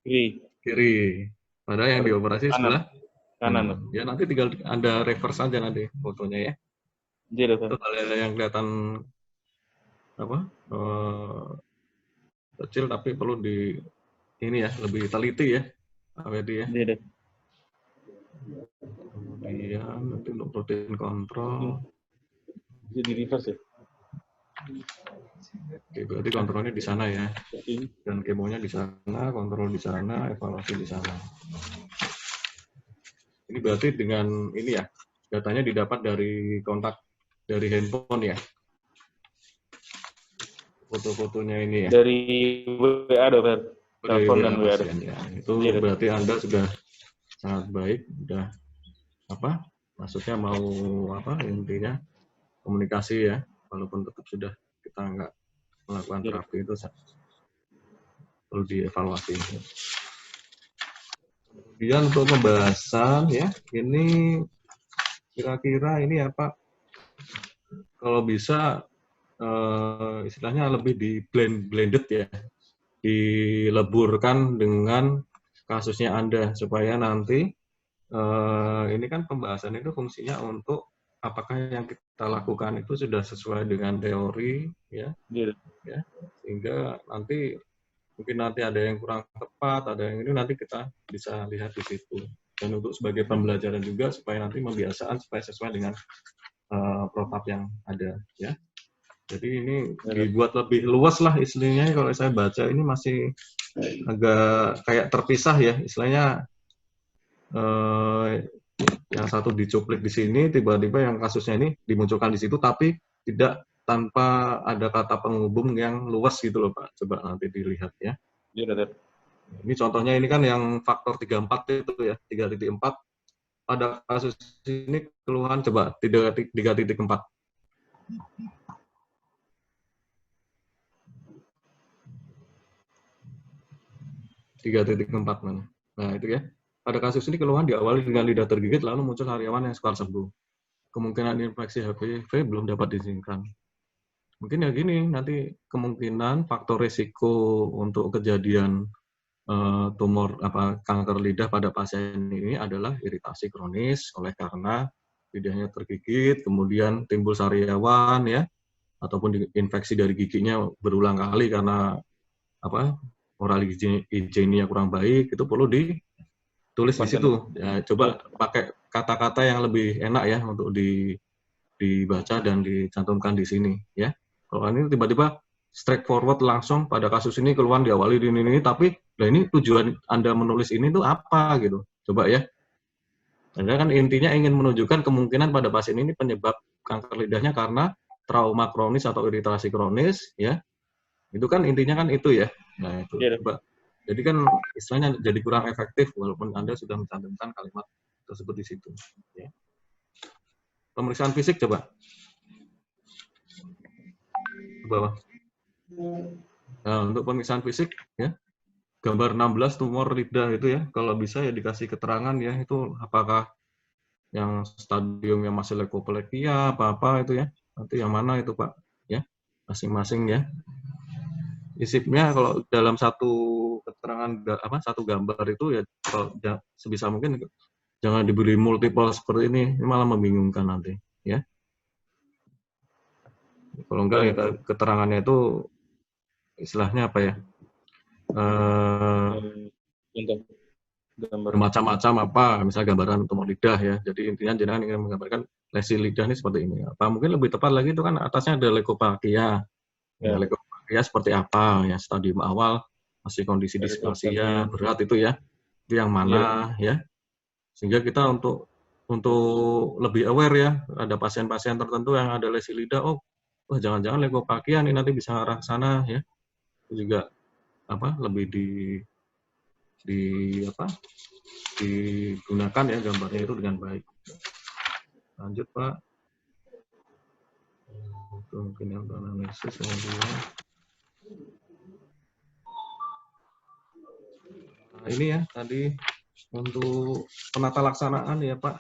kiri. Padahal yang dioperasi sebelah kanan. Ya nanti tinggal Anda reverse aja nanti fotonya ya. Iya, Itu hal yang kelihatan apa? Kecil tapi perlu ini ya, lebih teliti ya. Pak Wedi ya. Iya, Dok. Kemudian nanti untuk protein kontrol. Jadi reverse ya. Oke, berarti kontrolnya di sana ya. Dan kemonya di sana, kontrol di sana, evaluasi di sana. Ini berarti dengan ini ya, datanya didapat dari kontak dari handphone ya. Foto-fotonya ini ya. Dari WA, Dokter. Telepon dan WA. Ya. Itu berarti Anda sudah sangat baik, sudah apa? Maksudnya mau apa? Intinya komunikasi ya, walaupun tetap sudah kita nggak melakukan terapi itu perlu dievaluasi. Kemudian untuk pembahasan ya, ini kira-kira ini apa? Kalau bisa istilahnya lebih di blended ya, dileburkan dengan kasusnya Anda supaya nanti ini kan pembahasan itu fungsinya untuk apakah yang kita lakukan itu sudah sesuai dengan teori ya, ya sehingga nanti mungkin nanti ada yang kurang tepat, ada yang ini nanti kita bisa lihat di situ. Dan untuk sebagai pembelajaran juga supaya nanti pembiasaan supaya sesuai dengan protap yang ada ya. Jadi ini dibuat lebih luas lah istilahnya. Kalau saya baca ini masih agak kayak terpisah ya istilahnya. Ya yang satu dicuplik di sini, tiba-tiba yang kasusnya ini dimunculkan di situ, tapi tidak tanpa ada kata penghubung yang luas gitu loh Pak. Coba nanti dilihat ya. Iya, dokter. Ini contohnya ini kan yang faktor 34 itu ya, 3.4. Pada kasus ini keluhan coba 3.4. 3.4 mana? Nah, itu ya. Pada kasus ini keluhan diawali dengan lidah tergigit, lalu muncul sariawan yang sukar sembuh. Kemungkinan infeksi HPV belum dapat diizinkan. Mungkin ya gini, nanti kemungkinan faktor risiko untuk kejadian tumor kanker lidah pada pasien ini adalah iritasi kronis oleh karena lidahnya tergigit, kemudian timbul sariawan ya, ataupun infeksi dari giginya berulang kali karena oral hygiene-nya kurang baik, itu perlu ditulis di situ. Ya, coba pakai kata-kata yang lebih enak ya untuk dibaca dan dicantumkan di sini ya. Kalau ini tiba-tiba straightforward langsung pada kasus ini keluhan diawali di ini, tapi nah ini tujuan Anda menulis ini tuh apa gitu. Coba ya. Anda kan intinya ingin menunjukkan kemungkinan pada pasien ini penyebab kanker lidahnya karena trauma kronis atau iritasi kronis ya. Itu kan intinya kan itu ya. Nah, itu coba. Jadi kan istilahnya jadi kurang efektif walaupun Anda sudah mencantumkan kalimat tersebut di situ ya. Pemeriksaan fisik coba. Bawah. Nah, untuk pemeriksaan fisik ya. Gambar 16 tumor lidah itu ya, kalau bisa ya dikasih keterangan ya, itu apakah yang stadiumnya masih leukoplekia apa itu ya. Nanti yang mana itu Pak ya. Masing-masing ya. Isipnya kalau dalam satu keterangan satu gambar itu ya kalau sebisa mungkin jangan diberi multiple seperti ini malah membingungkan nanti ya. Kalau enggak ya keterangannya itu istilahnya apa ya? Macam-macam misalnya gambaran tumor lidah ya. Jadi intinya jenengan ingin menggambarkan lesi lidah ini seperti ini. Apa mungkin lebih tepat lagi itu kan atasnya ada leukoplekia. Ya, leukoplekia seperti apa ya, stadium awal masih kondisi displasia berat itu ya. Itu yang mana ya. Sehingga kita untuk lebih aware ya, ada pasien-pasien tertentu yang ada lesi lidah, jangan-jangan leukoplekia nih nanti bisa arah sana ya. Itu juga lebih digunakan ya gambarnya itu dengan baik. Lanjut Pak. Itu mungkin yang analisis kemudian. Nah, ini ya tadi untuk penata laksanaan ya Pak.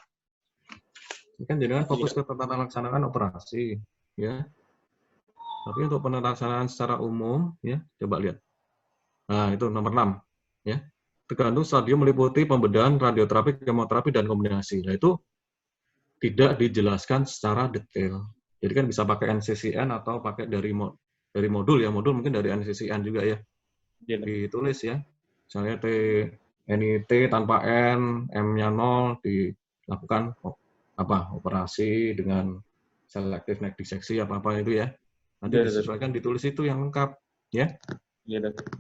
Ini kan jadi fokus ke penata laksanaan operasi ya. Tapi untuk penata laksanaan secara umum ya, coba lihat. Nah, itu nomor 6 ya. Tergantung stadium meliputi pembedahan, radioterapi, kemoterapi dan kombinasi. Nah, itu tidak dijelaskan secara detail. Jadi kan bisa pakai NCCN atau pakai dari modul ya, modul mungkin dari NCCN juga ya. Ditulis ya. Misalnya NIT tanpa N, M-nya 0 dilakukan operasi dengan selective neck dissection apa itu ya. Nanti disesuaikan ditulis itu yang lengkap ya.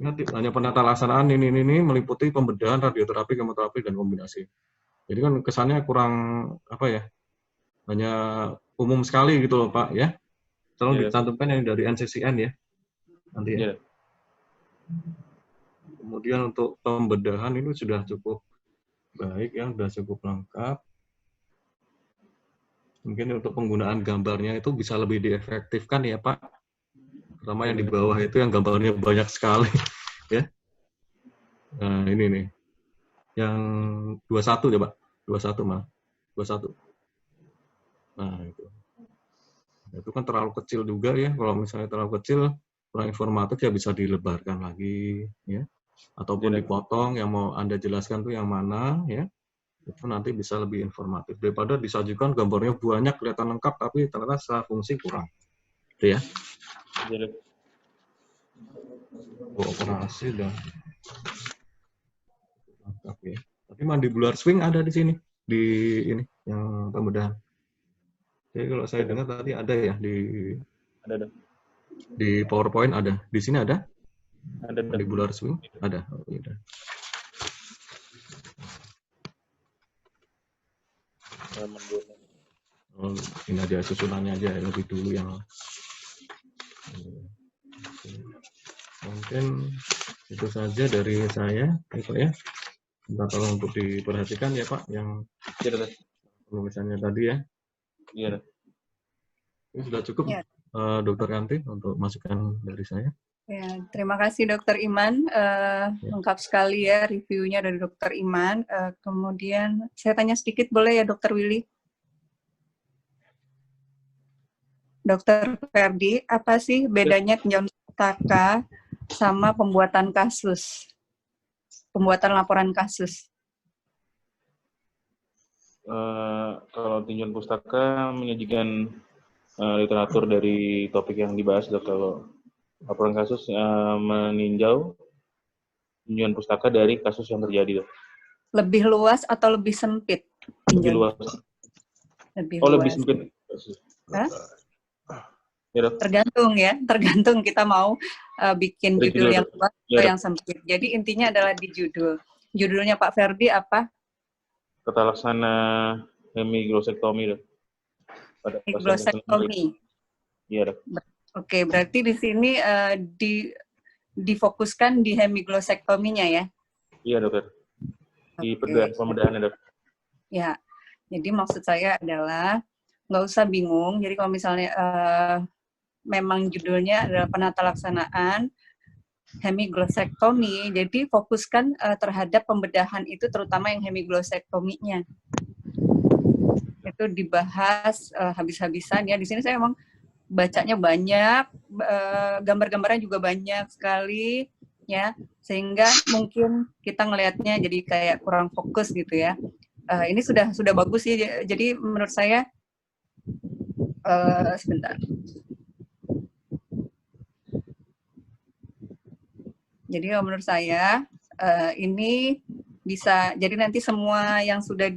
Nanti hanya penata laksanaan ini meliputi pembedahan, radioterapi, kemoterapi dan kombinasi. Jadi kan kesannya kurang hanya umum sekali gitu loh Pak ya. Tolong dicantumkan yang dari NCCN ya. Nanti ya. Kemudian untuk pembedahan ini sudah cukup baik ya, sudah cukup lengkap. Mungkin untuk penggunaan gambarnya itu bisa lebih diefektifkan ya Pak. Pertama yang di bawah itu yang gambarnya banyak sekali ya. Nah, ini nih. Yang 21 ya Pak. 21 malah. 21. Nah, itu. Itu kan terlalu kecil juga ya. Kalau misalnya terlalu kecil, kurang informatif ya bisa dilebarkan lagi ya. Ataupun dipotong, yang mau Anda jelaskan tuh yang mana ya. Itu nanti bisa lebih informatif. Daripada disajikan gambarnya banyak, kelihatan lengkap, tapi ternyata secara fungsi kurang. Itu ya. Operasi dan lengkap ya. Tapi mandibular swing ada di sini. Di ini, yang pembedahan. Jadi kalau saya dengar tadi ada ya di PowerPoint ada. Di sini ada? Ada. Mandibular swing ada. Oh, iya. Oh, ini aja susunannya aja lebih dulu yang mungkin itu saja dari saya, Pak ya. Minta tolong untuk diperhatikan ya Pak yang penulisannya tadi ya. Iya. Ini sudah cukup Ya. Dokter Kanti untuk masukan dari saya. Ya, terima kasih Dokter Iman. Lengkap sekali ya reviewnya dari Dokter Iman. Kemudian saya tanya sedikit boleh ya Dokter Willy? Dokter Ferdi, apa sih bedanya tinjauan pustaka sama pembuatan kasus? Pembuatan laporan kasus? Kalau tinjauan pustaka menyajikan literatur dari topik yang dibahas, Dok. Kalau laporan kasus meninjau tinjauan pustaka dari kasus yang terjadi, Dok. Lebih luas atau lebih sempit? Lebih luas. Lebih Lebih luas. sempit. Hah? Ya, Dok. Tergantung ya, tergantung kita mau bikin judul yang luas atau yang sempit. Jadi intinya adalah di judul. Judulnya Pak Ferdi apa? Tata laksana hemiglosektomi, Dok. Hemiglosektomi. Iya, Dok. Oke, berarti di sini difokuskan di hemiglosektominya ya? Iya, Dokter. Di pembedahannya, Dok. Ya, jadi maksud saya adalah nggak usah bingung. Jadi kalau misalnya memang judulnya adalah penata laksanaan hemiglosektomi, jadi fokuskan terhadap pembedahan itu, terutama yang hemiglosektominya. Itu dibahas habis-habisan ya. Di sini saya memang bacanya banyak, gambar-gambarnya juga banyak sekali ya, sehingga mungkin kita ngelihatnya jadi kayak kurang fokus gitu ya. Ini sudah bagus sih. Jadi menurut saya sebentar. Jadi menurut saya ini bisa, jadi nanti semua yang sudah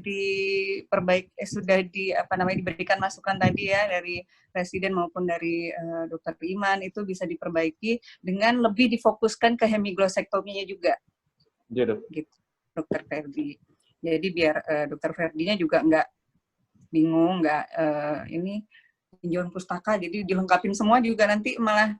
diberikan masukan tadi ya dari Presiden maupun dari Dokter Iman itu bisa diperbaiki dengan lebih difokuskan ke hemiglosektominya juga. Iya, Dok. Gitu, Dokter Ferdi. Jadi biar Dokter Ferdinya juga nggak bingung, ini tinjauan pustaka, jadi dilengkapin semua juga nanti malah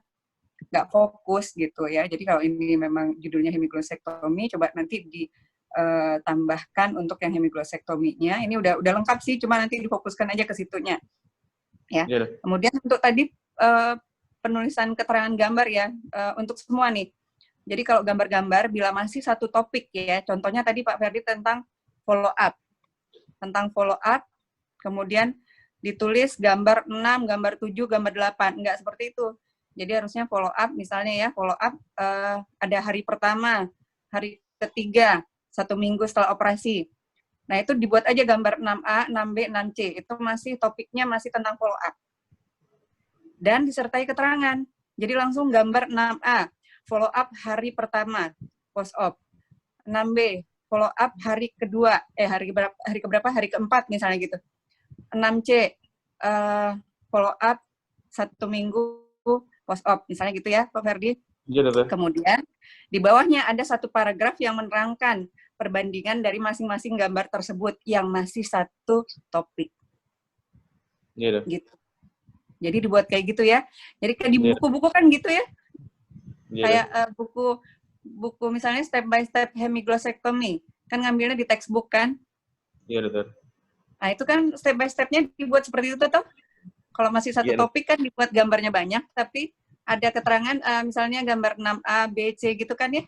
nggak fokus gitu ya. Jadi kalau ini memang judulnya hemiglosektomi, coba nanti ditambahkan untuk yang hemiglosektominya. Ini udah lengkap sih, cuma nanti difokuskan aja ke situnya. Ya. Yeah. Kemudian untuk tadi penulisan keterangan gambar ya, untuk semua nih. Jadi kalau gambar-gambar bila masih satu topik ya, contohnya tadi Pak Ferdi tentang follow up. Tentang follow up, kemudian ditulis gambar 6, gambar 7, gambar 8. Enggak seperti itu. Jadi harusnya follow up, misalnya ya, follow up ada hari pertama, hari ketiga, 1 minggu setelah operasi. Nah, itu dibuat aja gambar 6A, 6B, 6C. Itu masih topiknya masih tentang follow up. Dan disertai keterangan. Jadi langsung gambar 6A, follow up hari pertama, post op. 6B, follow up hari kedua, hari keberapa? Hari keempat misalnya gitu. 6C, follow up 1 minggu post op, misalnya gitu ya, Pak Ferdi. Ya, kemudian di bawahnya ada satu paragraf yang menerangkan perbandingan dari masing-masing gambar tersebut yang masih satu topik. Ya, gitu. Jadi dibuat kayak gitu ya. Jadi kayak di buku-buku kan gitu ya. Kayak buku misalnya step by step hemiglosektomi, kan ngambilnya di textbook kan? Iya, betul. Nah, itu kan step by step-nya dibuat seperti itu tuh. Kalau masih satu topik kan dibuat gambarnya banyak, tapi ada keterangan misalnya gambar 6A, B, C gitu kan ya?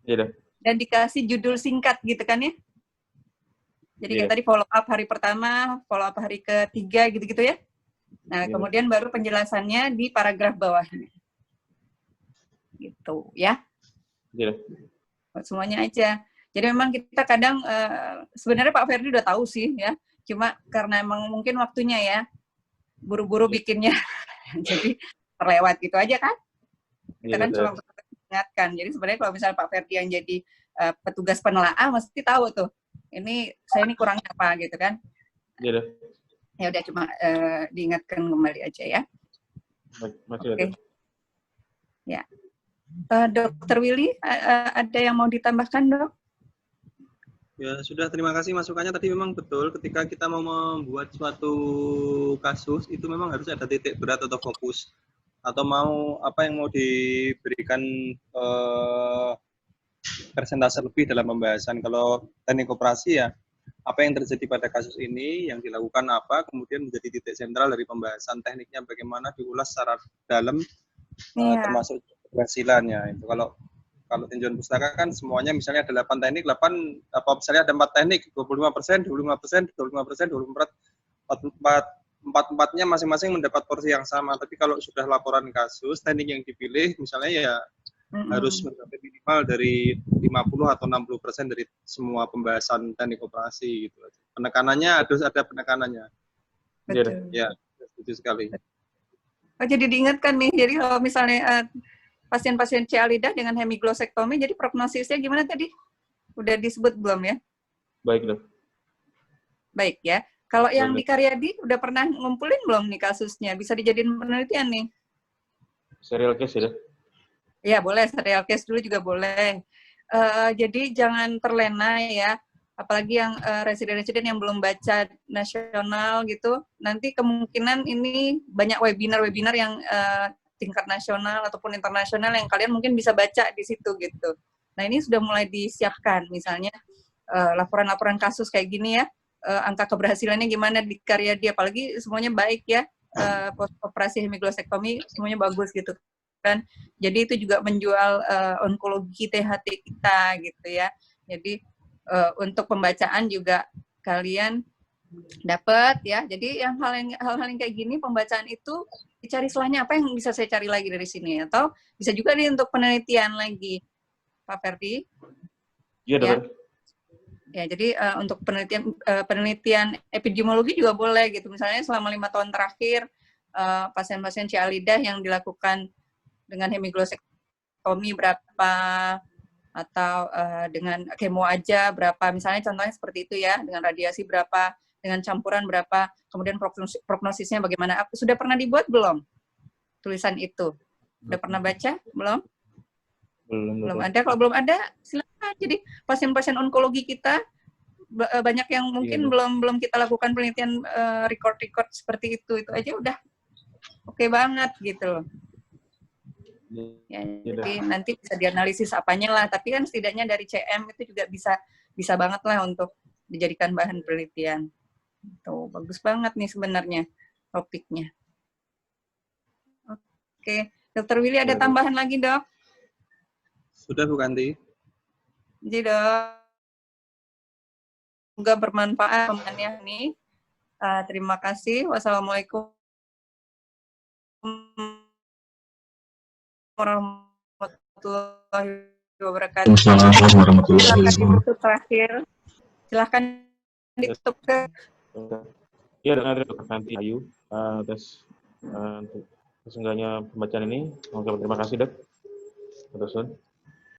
Iya. Dan dikasih judul singkat gitu kan ya? Jadi kayak tadi follow up hari pertama, follow up hari ketiga gitu-gitu ya? Nah, kemudian baru penjelasannya di paragraf bawahnya. Gitu ya. Iya. Semuanya aja. Jadi memang kita kadang, sebenarnya Pak Ferdi udah tahu sih ya, cuma karena emang mungkin waktunya ya, buru-buru bikinnya, jadi terlewat gitu aja kan. Kita kan cuma mengingatkan. Jadi sebenarnya kalau misalnya Pak Ferdi yang jadi petugas penelaah, mesti tahu tuh, ini saya ini kurangnya apa gitu kan. Iya. Ya udah cuma diingatkan kembali aja ya. Oke. Ya. Dokter Willy, ada yang mau ditambahkan, Dok? Ya, sudah, terima kasih masukannya tadi. Memang betul ketika kita mau membuat suatu kasus itu memang harus ada titik berat atau fokus, atau mau apa yang mau diberikan persentase lebih dalam pembahasan. Kalau teknik operasi ya apa yang terjadi pada kasus ini, yang dilakukan apa, kemudian menjadi titik sentral dari pembahasan tekniknya bagaimana diulas secara dalam, Iya. termasuk keberhasilannya. Itu kalau tinjauan pustaka kan semuanya misalnya ada 8 teknik, misalnya ada 4 teknik, 25%, 25%, 25%, 24-empatnya masing-masing mendapat porsi yang sama. Tapi kalau sudah laporan kasus, teknik yang dipilih misalnya ya harus mencapai minimal dari 50 atau 60% dari semua pembahasan teknik operasi gitu. Penekanannya harus ada penekanannya. Betul. Ya, setuju sekali. Oh, jadi diingatkan nih, jadi kalau misalnya pasien-pasien CA lidah dengan hemiglosektomi, jadi prognosisnya gimana tadi? Udah disebut belum ya? Baik, Dok. Baik ya. Kalau yang di Karyadi, udah pernah ngumpulin belum nih kasusnya? Bisa dijadiin penelitian nih? Serial case ya, Dok? Ya, boleh. Serial case dulu juga boleh. Jadi jangan terlena ya. Apalagi yang residen-residen yang belum baca nasional gitu. Nanti kemungkinan ini banyak webinar-webinar yang tingkat nasional ataupun internasional yang kalian mungkin bisa baca di situ gitu. Nah, ini sudah mulai disiapkan, misalnya laporan-laporan kasus kayak gini ya, angka keberhasilannya gimana di Karyadi, apalagi semuanya baik ya, operasi hemiglosektomi semuanya bagus gitu kan. Jadi itu juga menjual onkologi THT kita gitu ya. Jadi untuk pembacaan juga kalian dapat ya. Jadi hal-hal yang kayak gini, pembacaan itu dicari selahnya apa yang bisa saya cari lagi dari sini, atau bisa juga nih untuk penelitian lagi, Pak Ferdi. Iya, Dok. Ya, jadi untuk penelitian epidemiologi juga boleh gitu. Misalnya selama 5 tahun terakhir pasien-pasien CA lidah yang dilakukan dengan hemiglosektomi berapa, atau dengan kemo aja berapa, misalnya contohnya seperti itu ya, dengan radiasi berapa, dengan campuran berapa, kemudian prognosisnya bagaimana. Sudah pernah dibuat belum tulisan itu? Sudah pernah baca? Belum? Belum ada. Kalau belum ada, silakan. Jadi pasien-pasien onkologi kita banyak yang mungkin belum kita lakukan penelitian record seperti itu aja udah oke banget gitu. Ya, jadi nanti bisa dianalisis apanya lah, tapi kan setidaknya dari CM itu juga bisa banget lah untuk dijadikan bahan penelitian. Tuh, bagus banget nih sebenarnya topiknya. Oke, Dokter Willy ada tambahan lagi, Dok? Sudah, Bu Kanti. Jadi, Dok, semoga bermanfaat pemahamannya nih. Terima kasih. Wassalamualaikum warahmatullahi wabarakatuh. Assalamualaikum warahmatullahi wabarakatuh. Terakhir, silahkan ditutup ke. Ya, dengan Dr. Kanti Ayu atas untuk seenggaknya pembacaan ini. Terima kasih, Dok. Terus.